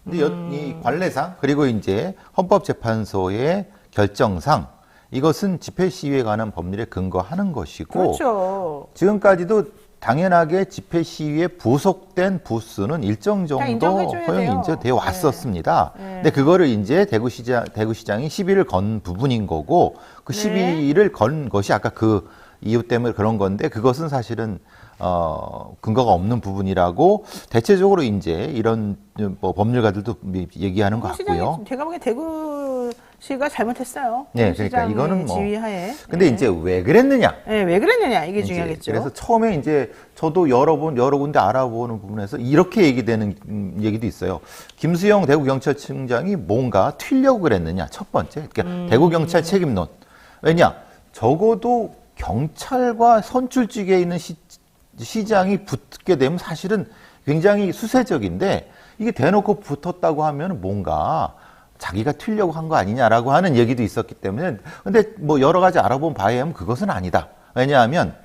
근데 이 관례상 그리고 이제 헌법재판소의 결정상 이것은 집회 시위에 관한 법률에 근거하는 것이고 그렇죠. 지금까지도 당연하게 집회 시위에 부속된 부스는 일정 정도 인정해줘야 허용이 돼요. 이제 되어 왔었습니다. 네. 근데 그거를 이제 대구시장이 시비를 건 부분인 거고 그 네. 시비를 건 것이 아까 그 이유 때문에 그런 건데 그것은 사실은 근거가 없는 부분이라고 대체적으로 이제 이런 뭐 법률가들도 얘기하는 것 같고요. 제가 보기엔 대구시가 잘못했어요. 네, 그러니까 시장의 이거는 뭐. 지휘하에. 근데 네. 이제 왜 그랬느냐? 네, 왜 그랬느냐 이게 이제 중요하겠죠. 그래서 처음에 이제 저도 여러 군데 알아보는 부분에서 이렇게 얘기되는 얘기도 있어요. 김수영 대구경찰청장이 뭔가 튀려고 그랬느냐? 첫 번째, 그러니까 대구경찰 책임론. 왜냐? 적어도 경찰과 선출직에 있는 시장이 붙게 되면 사실은 굉장히 수세적인데 이게 대놓고 붙었다고 하면 뭔가 자기가 튀려고 한 거 아니냐라고 하는 얘기도 있었기 때문에 근데 뭐 여러 가지 알아본 바에 의하면 그것은 아니다. 왜냐하면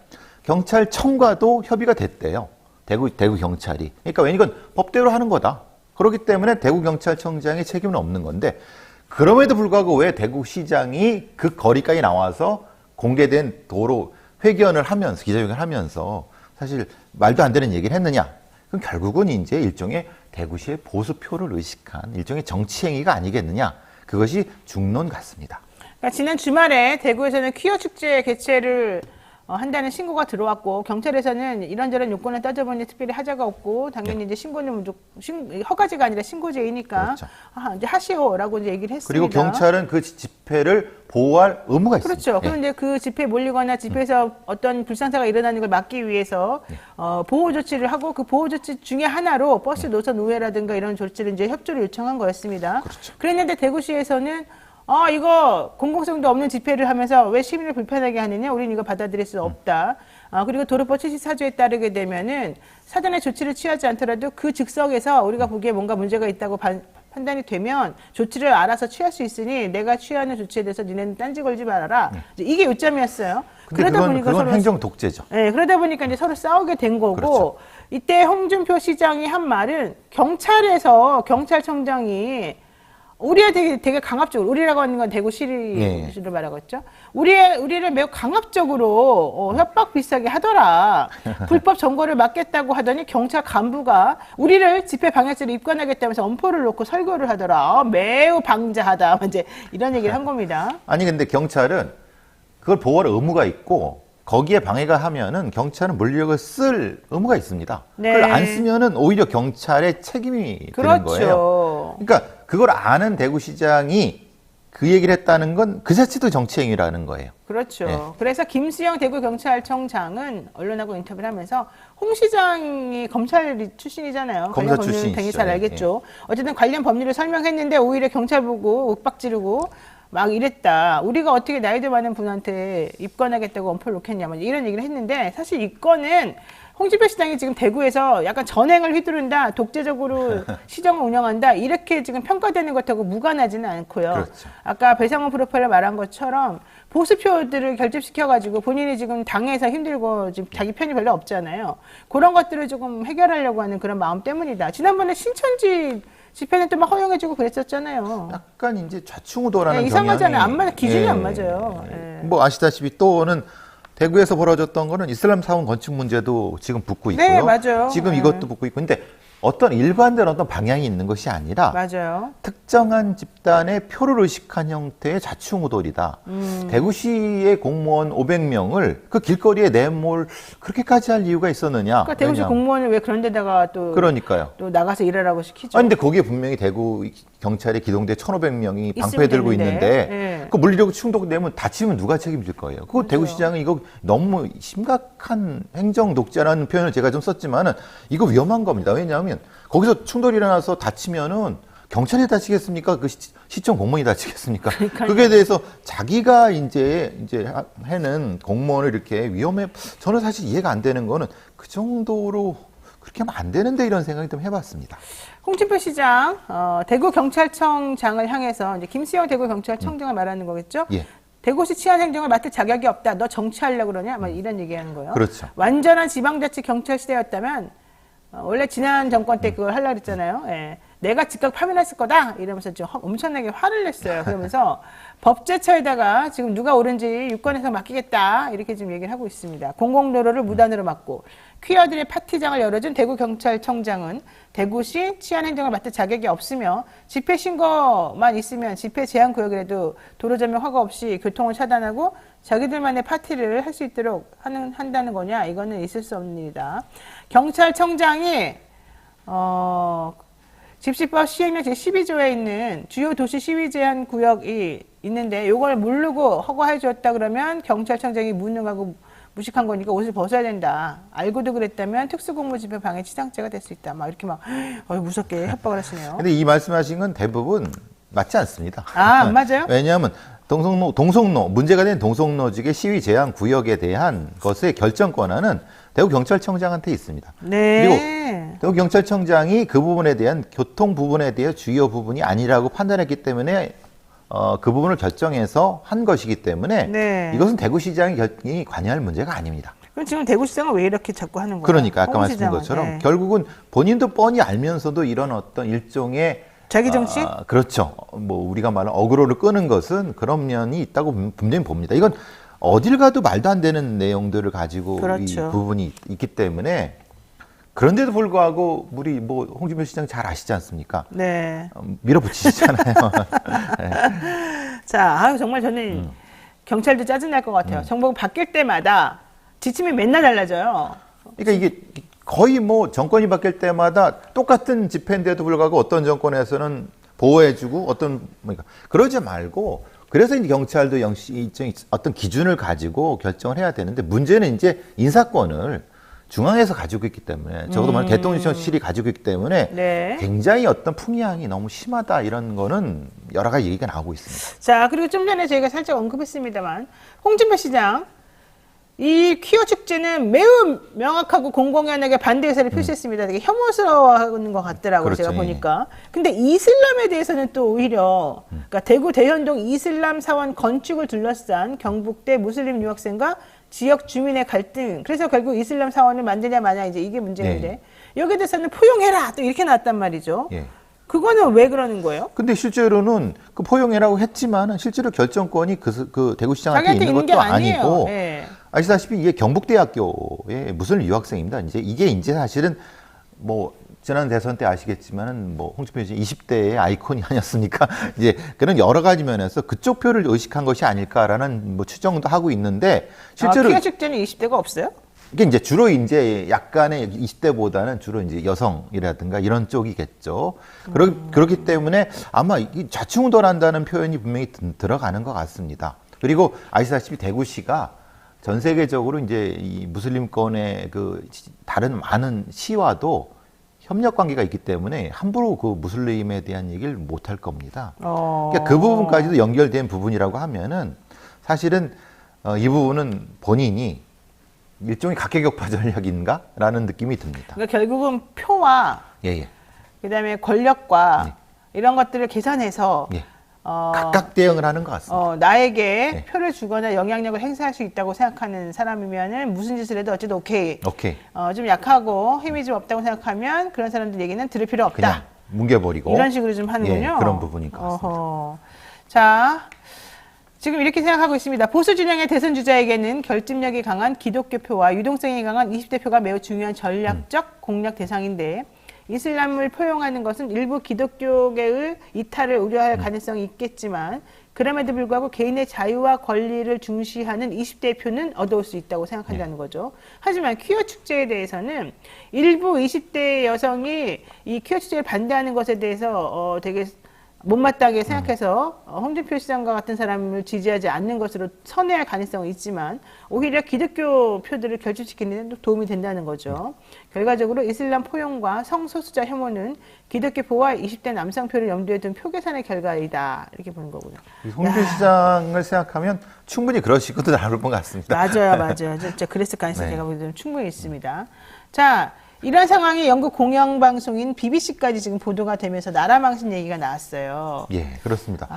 경찰청과도 협의가 됐대요. 대구 경찰이. 그러니까 왜냐면 이건 법대로 하는 거다. 그렇기 때문에 대구경찰청장의 책임은 없는 건데 그럼에도 불구하고 왜 대구시장이 그 거리까지 나와서 공개된 도로 회견을 하면서 기자회견을 하면서 사실 말도 안 되는 얘기를 했느냐? 그럼 결국은 이제 일종의 대구시의 보수표를 의식한 일종의 정치행위가 아니겠느냐? 그것이 중론 같습니다. 그러니까 지난 주말에 대구에서는 퀴어 축제 개최를 한다는 신고가 들어왔고 경찰에서는 이런저런 요건을 따져보니 특별히 하자가 없고 당연히 이제 신고는 허가제가 아니라 신고제이니까 그렇죠. 이제 하시오라고 이제 얘기를 했습니다. 그리고 경찰은 그 집회를 보호할 의무가 있습니다. 그렇죠. 그런데 그 집회에 몰리거나 집회에서 어떤 불상사가 일어나는 걸 막기 위해서 보호 조치를 하고 그 보호 조치 중에 하나로 버스 노선 우회라든가 이런 조치를 이제 협조를 요청한 거였습니다. 그렇죠. 그랬는데 대구시에서는 이거 공공성도 없는 집회를 하면서 왜 시민을 불편하게 하느냐? 우리는 이거 받아들일 수 없다. 그리고 도로법 74조에 따르게 되면은 사전에 조치를 취하지 않더라도 그 즉석에서 우리가 보기에 뭔가 문제가 있다고 판단이 되면 조치를 알아서 취할 수 있으니 내가 취하는 조치에 대해서 니네는 딴지 걸지 말아라. 이게 요점이었어요. 근데 그건 행정 독재죠. 네, 그러다 보니까 이제 서로 싸우게 된 거고 그렇죠. 이때 홍준표 시장이 한 말은 경찰청장이 우리가 되게 강압적으로, 우리라고 하는 건 대구시를 말하고 있죠. 우리를 매우 강압적으로 협박 비슷하게 하더라. 불법 점거를 막겠다고 하더니 경찰 간부가 우리를 집회 방해죄로 입건하겠다면서 엄포를 놓고 설교를 하더라. 매우 방자하다. 이제 이런 얘기를 한 겁니다. 아니 근데 경찰은 그걸 보호할 의무가 있고 거기에 방해가 하면은 경찰은 물리력을 쓸 의무가 있습니다. 네. 그걸 안 쓰면은 오히려 경찰의 책임이 되는 거예요. 그러니까 그걸 아는 대구시장이 그 얘기를 했다는 건 그 자체도 정치행위라는 거예요. 그렇죠. 네. 그래서 김수영 대구경찰청장은 언론하고 인터뷰를 하면서 홍 시장이 검찰 출신이잖아요. 검사 관련 법률은 출신이시죠. 굉장히 잘 알겠죠. 어쨌든 관련 법률을 설명했는데 오히려 경찰 보고 윽박 지르고 막 이랬다. 우리가 어떻게 나이도 많은 분한테 입건하겠다고 엄포를 놓겠냐. 이런 얘기를 했는데 사실 이 건은 홍준표 시장이 지금 대구에서 약간 전횡을 휘두른다, 독재적으로 시정을 운영한다, 이렇게 지금 평가되는 것하고 무관하지는 않고요. 그렇죠. 아까 배상훈 프로파일러 말한 것처럼 보수표들을 결집시켜가지고 본인이 지금 당에서 힘들고 지금 자기 편이 별로 없잖아요. 그런 것들을 조금 해결하려고 하는 그런 마음 때문이다. 지난번에 신천지 집회는 또 막 허용해주고 그랬었잖아요. 약간 이제 좌충우돌하는 네, 이상하잖아요. 경향이, 안 맞아, 기준이 예. 안 맞아요. 예. 뭐 아시다시피 또는 대구에서 벌어졌던 거는 이슬람 사원 건축 문제도 지금 붙고 있고요. 네, 맞아요. 지금 네. 이것도 붙고 있고. 근데 어떤 일관된 어떤 방향이 있는 것이 아니라 맞아요. 특정한 집단의 표를 의식한 형태의 좌충우돌이다. 대구시의 공무원 500명을 그 길거리에 내몰 그렇게까지 할 이유가 있었느냐? 그러니까 대구시 왜냐하면- 공무원을 왜 그런 데다가 그러니까요. 또 나가서 일하라고 시키죠. 아니, 근데 거기에 분명히 대구 경찰의 기동대 1,500명이 방패 들고 되는데. 있는데 예. 그 물리력 충돌되면 다치면 누가 책임질 거예요? 그거 그렇죠. 대구시장은 이거 너무 심각한 행정 독재라는 표현을 제가 좀 썼지만은 이거 위험한 겁니다. 왜냐하면 거기서 충돌이 일어나서 다치면은 경찰이 다치겠습니까? 그 시청 공무원이 다치겠습니까? 그게 대해서 자기가 이제 해는 공무원을 이렇게 위험해, 저는 사실 이해가 안 되는 거는 그 정도로 그렇게 하면 안 되는데 이런 생각이 좀 해봤습니다. 홍준표 시장, 대구경찰청장을 향해서 이제 김수영 대구경찰청장을 말하는 거겠죠? 예. 대구시 치안 행정을 맡을 자격이 없다. 너 정치하려고 그러냐? 막 이런 얘기하는 거예요. 그렇죠. 완전한 지방자치 경찰 시대였다면 원래 지난 정권 때 그걸 하려고 했잖아요. 예. 내가 즉각 파면했을 거다 이러면서 좀 엄청나게 화를 냈어요. 그러면서 법제처에다가 지금 누가 옳은지 유권해서 맡기겠다 이렇게 지금 얘기를 하고 있습니다. 공공도로를 무단으로 막고 퀴어들의 파티장을 열어준 대구경찰청장은 대구시 치안행정을 맡을 자격이 없으며 집회 신고만 있으면 집회 제한 구역이라도 도로 전면 허가 없이 교통을 차단하고 자기들만의 파티를 할 수 있도록 한다는 거냐? 이거는 있을 수 없는 일이다. 경찰청장이 집시법 시행령 제12조에 있는 주요 도시 시위 제한 구역이 있는데 이걸 모르고 허가해 줬다 그러면 경찰청장이 무능하고 무식한 거니까 옷을 벗어야 된다. 알고도 그랬다면 특수공무집회 방해 치장죄가 될 수 있다. 막 이렇게 막 무섭게 협박을 하시네요. 근데 이 말씀하신 건 대부분 맞지 않습니다. 아, 안 맞아요? 왜냐하면 동성로 문제가 된 동성로직의 시위 제한 구역에 대한 것의 결정 권한은 대구 경찰청장한테 있습니다. 네. 그리고 대구 경찰청장이 그 부분에 대한 교통 부분에 대해 주요 부분이 아니라고 판단했기 때문에 그 부분을 결정해서 한 것이기 때문에 네. 이것은 대구시장이 관여할 문제가 아닙니다. 그럼 지금 대구시장은 왜 이렇게 자꾸 하는 거예요? 그러니까 아까 홍 말씀드린 시장은. 것처럼 네. 결국은 본인도 뻔히 알면서도 이런 어떤 일종의 자기 정치? 그렇죠. 뭐 우리가 말하는 어그로를 끄는 것은 그런 면이 있다고 분명히 봅니다. 이건 어딜 가도 말도 안 되는 내용들을 가지고 그렇죠. 이 부분이 있기 때문에 그런데도 불구하고 우리 뭐 홍준표 시장 잘 아시지 않습니까? 네. 밀어붙이시잖아요. 네. 자, 정말 저는 경찰도 짜증날 것 같아요. 정부가 바뀔 때마다 지침이 맨날 달라져요. 그러니까 이게 거의 뭐 정권이 바뀔 때마다 똑같은 집회인데도 불구하고 어떤 정권에서는 보호해주고 그러지 말고 그래서 이제 경찰도 일정히 어떤 기준을 가지고 결정을 해야 되는데 문제는 이제 인사권을 중앙에서 가지고 있기 때문에 적어도 말하면 대통령실이 가지고 있기 때문에 네. 굉장히 어떤 풍향이 너무 심하다 이런 거는 여러 가지 얘기가 나오고 있습니다. 자, 그리고 좀 전에 저희가 살짝 언급했습니다만 홍준표 시장 이 퀴어 축제는 매우 명확하고 공공연하게 반대 의사를 표시했습니다. 되게 혐오스러워하는 것 같더라고요. 그렇죠. 제가 보니까. 근데 이슬람에 대해서는 또 오히려 그러니까 대구 대현동 이슬람 사원 건축을 둘러싼 경북대 무슬림 유학생과 지역 주민의 갈등. 그래서 결국 이슬람 사원을 만드냐 마냐 이제 이게 문제인데 네. 여기에 대해서는 포용해라 또 이렇게 나왔단 말이죠. 예. 그거는 왜 그러는 거예요? 근데 실제로는 그 포용해라고 했지만은 실제로 결정권이 그 대구시장한테 자기한테 있는 있는 게 것도 아니에요. 아니고 예. 아시다시피 이게 경북대학교의 무슬림 유학생입니다. 이게 이제 사실은 뭐 지난 대선 때 아시겠지만은 뭐 홍준표 씨 20대의 아이콘이 아니었습니까? 이제 그런 여러 가지 면에서 그쪽 표를 의식한 것이 아닐까라는 뭐 추정도 하고 있는데 실제로 키아 축제는 20대가 없어요? 이게 이제 주로 이제 약간의 20대보다는 주로 이제 여성이라든가 이런 쪽이겠죠. 그렇기 때문에 아마 이 좌충우돌한다는 표현이 분명히 들어가는 것 같습니다. 그리고 아시다시피 대구시가 전 세계적으로 이제 이 무슬림권의 그 다른 많은 시와도 협력 관계가 있기 때문에 함부로 그 무슬림에 대한 얘기를 못 할 겁니다. 그러니까 그 부분까지도 연결된 부분이라고 하면은 사실은 이 부분은 본인이 일종의 각계격파 전략인가라는 느낌이 듭니다. 그러니까 결국은 표와 예. 그다음에 권력과 이런 것들을 계산해서 예. 각각 대응을 하는 것 같습니다. 나에게 네. 표를 주거나 영향력을 행사할 수 있다고 생각하는 사람이면은 무슨 짓을 해도 어쨌든 오케이. 오케이. 좀 약하고 힘이 좀 없다고 생각하면 그런 사람들 얘기는 들을 필요 없다. 그냥 뭉개버리고 이런 식으로 좀 하는군요. 예, 그런 부분인 것 같습니다. 어허. 자, 지금 이렇게 생각하고 있습니다. 보수 진영의 대선 주자에게는 결집력이 강한 기독교표와 유동성이 강한 20대 표가 매우 중요한 전략적 공략 대상인데 이슬람을 포용하는 것은 일부 기독교계의 이탈을 우려할 가능성이 있겠지만 그럼에도 불구하고 개인의 자유와 권리를 중시하는 20대 표는 얻어올 수 있다고 생각한다는 거죠. 하지만 퀴어 축제에 대해서는 일부 20대 여성이 이 퀴어 축제를 반대하는 것에 대해서 되게 못마땅하게 생각해서 홍준표 시장과 같은 사람을 지지하지 않는 것으로 선회할 가능성은 있지만 오히려 기독교 표들을 결집시키는 데 도움이 된다는 거죠. 결과적으로 이슬람 포용과 성소수자 혐오는 기독교포와 20대 남성표를 염두에 둔 표 계산의 결과이다. 이렇게 보는 거군요. 홍준표 시장을 생각하면 충분히 그러시고도 나올 것 같습니다. 맞아요. 진짜 그랬을 가능성이 네. 제가 보기에는 충분히 있습니다. 자, 이런 상황이 영국 공영방송인 BBC까지 지금 보도가 되면서 나라망신 얘기가 나왔어요. 예, 그렇습니다.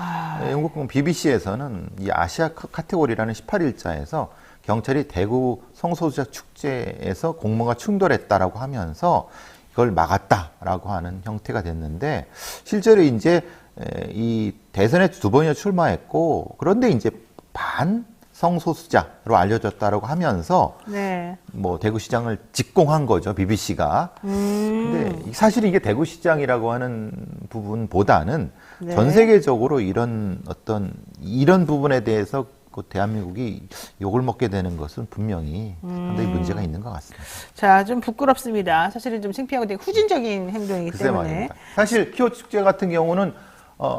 영국 BBC에서는 이 아시아 카테고리라는 18일자에서 경찰이 대구 성소수자 축제에서 공무원과 충돌했다라고 하면서 이걸 막았다라고 하는 형태가 됐는데 실제로 이제 이 대선에 2번이나 출마했고 그런데 이제 반 성소수자로 알려졌다라고 하면서 네. 뭐 대구시장을 직공한 거죠, BBC가. 근데 사실 이게 대구시장이라고 하는 부분보다는 네. 전 세계적으로 이런 부분에 대해서 그 대한민국이 욕을 먹게 되는 것은 분명히 상당히 문제가 있는 것 같습니다. 자, 좀 부끄럽습니다. 사실은 좀 창피하고 되게 후진적인 행동이기 글쎄 때문에. 말입니다. 사실 키오 축제 같은 경우는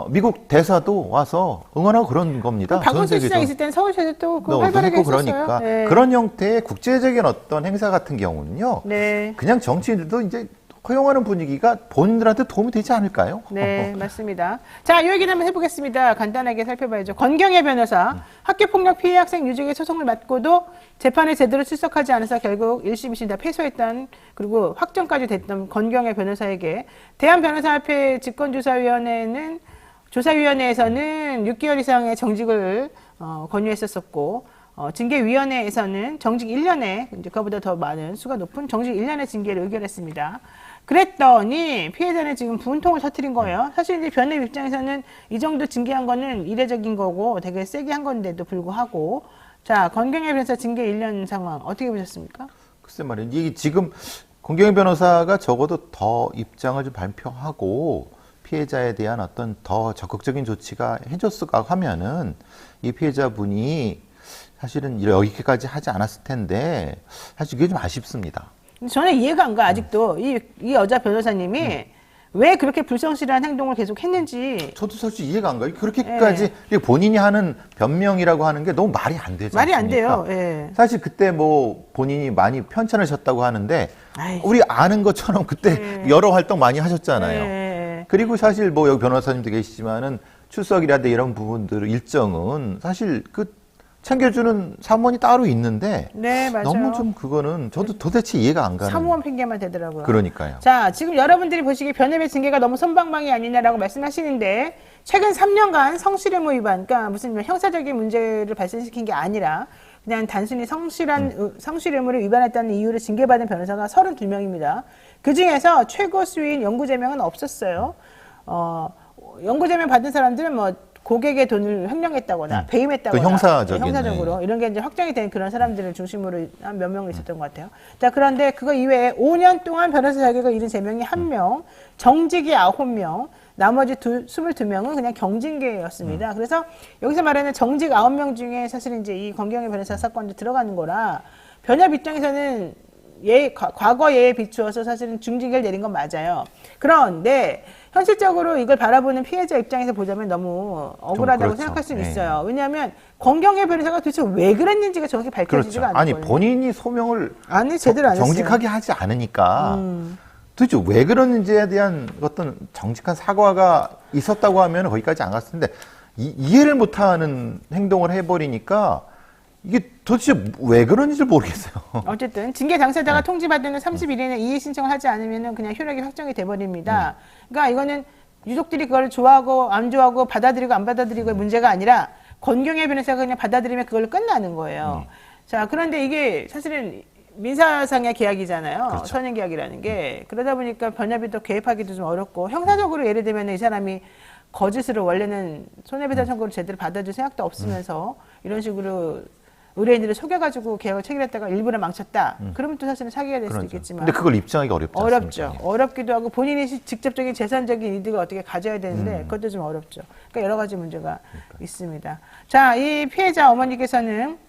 미국 대사도 와서 응원하고 그런 겁니다. 박원순 시장 있을 때는 서울시에서 또 네, 활발하게 했었어요. 그러니까 네. 그런 형태의 국제적인 어떤 행사 같은 경우는요. 네. 그냥 정치인들도 이제 허용하는 분위기가 본인들한테 도움이 되지 않을까요? 네, 맞습니다. 자, 이 얘기를 한번 해보겠습니다. 간단하게 살펴봐야죠. 권경애 변호사, 학교폭력 피해 학생 유족의 소송을 맡고도 재판에 제대로 출석하지 않아서 결국 1심, 2심 다 패소했던, 그리고 확정까지 됐던 권경애 변호사에게 대한변호사협회 조사위원회에서는 6개월 이상의 정직을 권유했었고, 징계위원회에서는 정직 1년에, 이제 그거보다 더 많은 수가 높은 정직 1년의 징계를 의결했습니다. 그랬더니 피해자는 지금 분통을 터뜨린 거예요. 사실 이제 변호인 입장에서는 이 정도 징계한 거는 이례적인 거고 되게 세게 한 건데도 불구하고 자, 권경애 변호사 징계 1년 상황 어떻게 보셨습니까? 글쎄 말이에요. 이게 지금 권경애 변호사가 적어도 더 입장을 좀 발표하고 피해자에 대한 어떤 더 적극적인 조치가 해줬을까 하면은 이 피해자분이 사실은 여기까지 하지 않았을 텐데 사실 그게 좀 아쉽습니다. 저는 이해가 안 가. 아직도 이 여자 변호사님이 왜 그렇게 불성실한 행동을 계속 했는지 저도 사실 이해가 안 가요. 그렇게까지 본인이 하는 변명이라고 하는 게 너무 말이 안 되지 말이 않습니까? 안 돼요. 예. 사실 그때 뭐 본인이 많이 편찬을 셨다고 하는데 아이. 우리 아는 것처럼 그때 여러 활동 많이 하셨잖아요. 예. 그리고 사실 뭐 여기 변호사님도 계시지만은 출석이라든지 이런 부분들 일정은 사실 그 챙겨주는 사무원이 따로 있는데 네, 맞아요. 너무 좀 그거는 저도 도대체 이해가 안 가는. 사무원 핑계만 되더라고요. 그러니까요. 자, 지금 여러분들이 보시기에 변협의 징계가 너무 손방망이 아니냐라고 말씀하시는데 최근 3년간 성실의무 위반, 그러니까 무슨 형사적인 문제를 발생시킨 게 아니라 그냥 단순히 성실의무를 위반했다는 이유로 징계받은 변호사가 32명입니다. 그중에서 최고 수위인 영구제명은 없었어요. 연구제명 받은 사람들은 뭐 고객의 돈을 횡령했다거나 배임했다거나 그 형사적인, 형사적으로 이런 게 이제 확정이 된 그런 사람들을 중심으로 한 몇 명 있었던 것 같아요. 자, 그런데 그거 이외에 5년 동안 변호사 자격을 잃은 3명이 1명, 정직이 9명, 나머지 22명은 그냥 경징계였습니다. 그래서 여기서 말하는 정직 9명 중에 사실 이제 이 권경의 변호사 사건도 들어가는 거라 변협 입장에서는 과거 예에 비추어서 사실은 중징계를 내린 건 맞아요. 그런데 현실적으로 이걸 바라보는 피해자 입장에서 보자면 너무 억울하다고 그렇죠. 생각할 수는 네. 있어요. 왜냐하면 권경의 변호사가 도대체 왜 그랬는지가 정확히 그렇죠. 밝혀지지가 않는 아니 거예요. 본인이 소명을 아니 제대로 안 했어요. 정직하게 하지 않으니까 도대체 왜 그러는지에 대한 어떤 정직한 사과가 있었다고 하면 거기까지 안 갔을 텐데 이해를 못하는 행동을 해버리니까 이게 도대체 왜 그런지 모르겠어요. 어쨌든 징계 당사자가 통지받은 후 31일에 이의 신청을 하지 않으면 그냥 효력이 확정이 돼버립니다. 그러니까 이거는 유족들이 그걸 좋아하고 안 좋아하고 받아들이고 안 받아들이고의 문제가 아니라 권경의 변호사가 그냥 받아들이면 그걸로 끝나는 거예요. 자, 그런데 이게 사실은 민사상의 계약이잖아요. 그렇죠. 선행 계약이라는 게. 그러다 보니까 변협이 또 개입하기도 좀 어렵고 형사적으로 예를 들면 이 사람이 거짓으로 원래는 손해배상 청구를 제대로 받아줄 생각도 없으면서 이런 식으로 의뢰인들을 속여가지고 계약을 체결했다가 일부러 망쳤다. 그러면 또 사실은 사기가 될 수도 있겠지만. 근데 그걸 입증하기 어렵지 어렵죠. 않습니까? 어렵기도 하고 본인이 직접적인 재산적인 이득을 어떻게 가져야 되는데 그것도 좀 어렵죠. 그러니까 여러 가지 문제가 있습니다. 자, 이 피해자 어머니께서는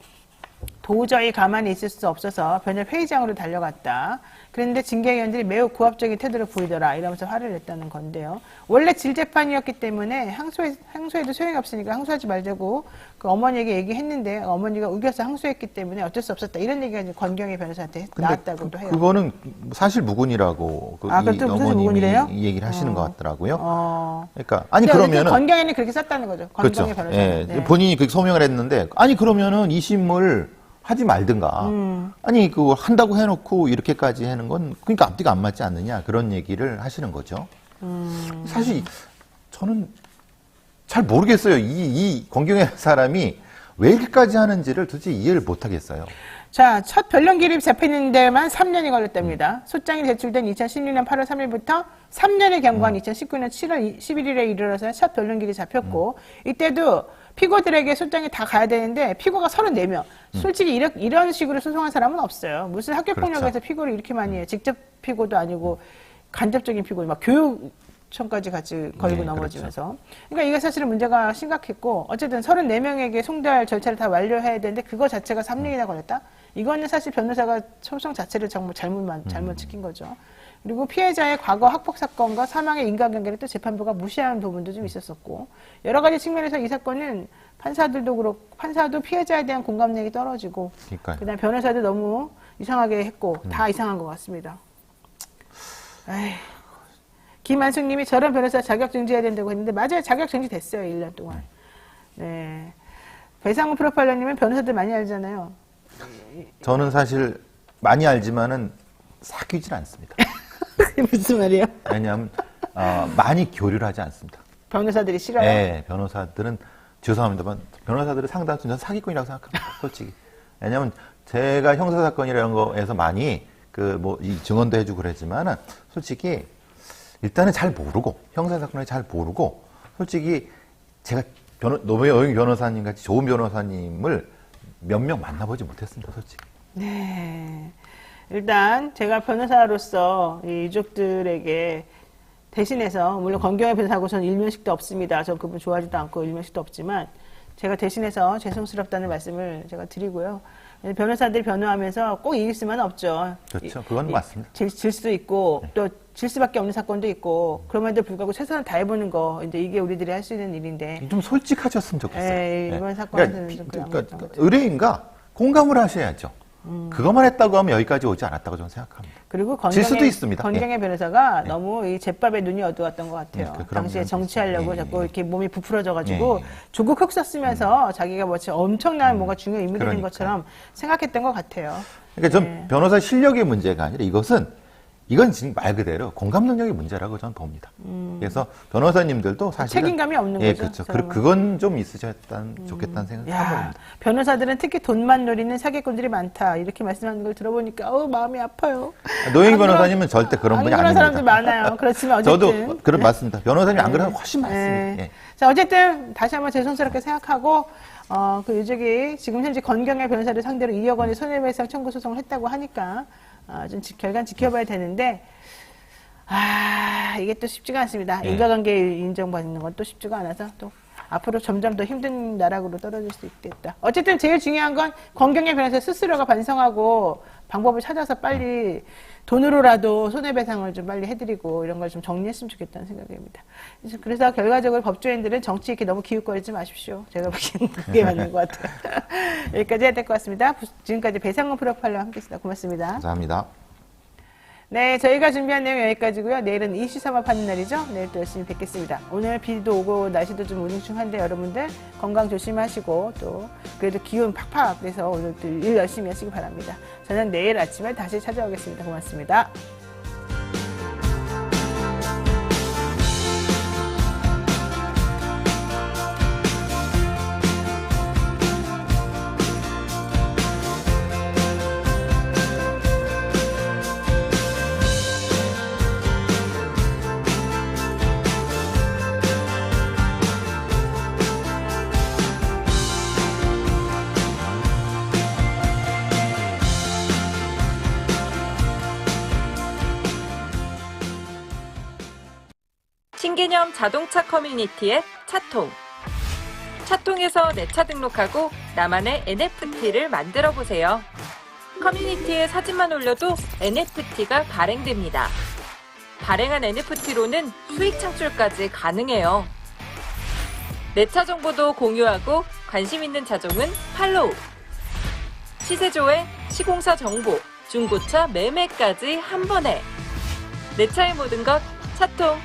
도저히 가만히 있을 수 없어서 변협 회의장으로 달려갔다. 그런데 징계위원들이 매우 고압적인 태도를 보이더라 이러면서 화를 냈다는 건데요. 원래 질재판이었기 때문에 항소해도 소용이 없으니까 항소하지 말자고 그 어머니에게 얘기했는데 어머니가 우겨서 항소했기 때문에 어쩔 수 없었다. 이런 얘기가 이제 권경의 변호사한테 나왔다고도 해요. 그거는 사실 무근이라고 이 그것도 사실 어머님이 무근이래요? 얘기를 하시는 것 같더라고요. 어. 그러니까 아니 근데 그러면은 권경에는 그렇게 썼다는 거죠. 그렇죠. 권경의 변호사는. 예, 네. 본인이 그렇게 소명을 했는데 아니 그러면은 이심을 하지 말든가. 아니 그거 한다고 해놓고 이렇게까지 하는 건 그러니까 앞뒤가 안 맞지 않느냐 그런 얘기를 하시는 거죠. 사실 저는 잘 모르겠어요. 이 권경의 사람이 왜 이렇게까지 하는지를 도대체 이해를 못 하겠어요. 자, 첫 변론 기립 잡히는 데만 3년이 걸렸답니다. 소장이 제출된 2016년 8월 3일부터 3년을 경과한 2019년 7월 11일에 이르러서 첫 변론 기립이 잡혔고 이때도 피고들에게 소장이 다 가야 되는데 피고가 34명. 솔직히 이런 식으로 소송한 사람은 없어요. 무슨 학교폭력에서 그렇죠. 피고를 이렇게 많이 해요. 직접 피고도 아니고 간접적인 피고, 막 교육청까지 같이 걸고 네, 넘어지면서. 그러니까 이게 사실은 문제가 심각했고 어쨌든 34명에게 송달 절차를 다 완료해야 되는데 그거 자체가 3년이나 걸렸다? 이거는 사실 변호사가 소송 자체를 정말 잘못 지킨 거죠. 그리고 피해자의 과거 학폭 사건과 사망의 인과관계를 또 재판부가 무시하는 부분도 좀 있었었고 여러 가지 측면에서 이 사건은 판사들도 그렇고 판사도 피해자에 대한 공감력이 떨어지고 그러니까요. 그다음에 변호사도 너무 이상하게 했고 다 이상한 것 같습니다. 에이, 김한숙님이 저런 변호사 자격 정지해야 된다고 했는데 맞아요. 자격 정지 됐어요. 1년 동안. 네. 배상훈 프로파일러님은 변호사들 많이 알잖아요. 저는 사실 많이 알지만은 사귀진 않습니다. 무슨 말이에요? 왜냐하면 많이 교류를 하지 않습니다. 변호사들이 싫어요? 네, 변호사들은 죄송합니다만 변호사들은 상당수 저는 사기꾼이라고 생각합니다. 솔직히. 왜냐하면 제가 형사사건 이런 거에서 많이 이 증언도 해주고 그랬지만은 솔직히 일단은 잘 모르고 형사사건을 잘 모르고 솔직히 제가 노무현 변호사님 같이 좋은 변호사님을 몇 명 만나보지 못했습니다. 솔직히. 네. 일단 제가 변호사로서 이 유족들에게 대신해서 물론 권경의 변호사하고서는 일면식도 없습니다. 저 그분 좋아하지도 않고 일면식도 없지만 제가 대신해서 죄송스럽다는 말씀을 제가 드리고요. 변호사들이 변호하면서 꼭 이길 수만 없죠. 그렇죠. 그건 맞습니다. 질 수도 있고 또 질 수밖에 없는 사건도 있고 그럼에도 불구하고 최선을 다해보는 거 이제 이게 우리들이 할 수 있는 일인데 좀 솔직하셨으면 좋겠어요. 에이, 이번 사건에서는 좀 그런 것 같아요. 의뢰인과 공감을 하셔야죠. 그것만 했다고 하면 여기까지 오지 않았다고 저는 생각합니다. 그리고 질 수도 있습니다. 권경의 변호사가 너무 이 제밥에 눈이 어두웠던 것 같아요. 네, 그런 당시에 면도 정치하려고 있어요. 자꾸 이렇게 몸이 부풀어져가지고 예. 조국 흑서 쓰면서 자기가 뭐 엄청난 뭔가 중요한 인물이 된 그러니까. 것처럼 생각했던 것 같아요. 그러니까 전 네. 변호사 실력의 문제가 아니라 이것은 이건 지금 말 그대로 공감 능력의 문제라고 저는 봅니다. 그래서 변호사님들도 사실은 책임감이 없는 예, 거죠. 그렇죠. 사람은. 그건 좀 있으셨다면 좋겠다는 생각이 야, 해봅니다. 변호사들은 특히 돈만 노리는 사기꾼들이 많다. 이렇게 말씀하는 걸 들어보니까 마음이 아파요. 노영희 안 그런- 변호사님은 절대 그런 분이 안 그런 아닙니다. 사람들 많아요. 그렇지만 어쨌든 저도 그런 맞습니다. 변호사님이 안 그러면 훨씬 많습니다. 네. 예. 자, 어쨌든 다시 한번 죄송스럽게 생각하고 그 유족이 지금 현재 권경의 변호사를 상대로 2억 원의 손해배상 청구 소송을 했다고 하니까 좀 결과는 지켜봐야 되는데 이게 또 쉽지가 않습니다. 예. 인과관계 인정받는 건 또 쉽지가 않아서 또 앞으로 점점 더 힘든 나락으로 떨어질 수 있겠다. 어쨌든 제일 중요한 건 권경의 변호사 스스로가 반성하고 방법을 찾아서 빨리 돈으로라도 손해배상을 좀 빨리 해드리고 이런 걸 좀 정리했으면 좋겠다는 생각입니다. 그래서 결과적으로 법조인들은 정치 이렇게 너무 기웃거리지 마십시오. 제가 보기에는 그게 맞는 것 같아요. 여기까지 해야 될 것 같습니다. 지금까지 배상훈 프로파일러와 함께했습니다. 고맙습니다. 감사합니다. 네, 저희가 준비한 내용 여기까지고요. 내일은 이슈 삼합하는 날이죠. 내일 또 열심히 뵙겠습니다. 오늘 비도 오고 날씨도 좀 우중충한데 여러분들 건강 조심하시고 또 그래도 기운 팍팍 내서 오늘 또 일 열심히 하시기 바랍니다. 저는 내일 아침에 다시 찾아오겠습니다. 고맙습니다. 신개념 자동차 커뮤니티의 차통. 차통에서 내 차 등록하고 나만의 NFT를 만들어 보세요. 커뮤니티에 사진만 올려도 NFT가 발행됩니다. 발행한 NFT로는 수익 창출까지 가능해요. 내 차 정보도 공유하고 관심 있는 차종은 팔로우. 시세 조회, 시공사 정보, 중고차 매매까지 한 번에. 내 차의 모든 것 차통.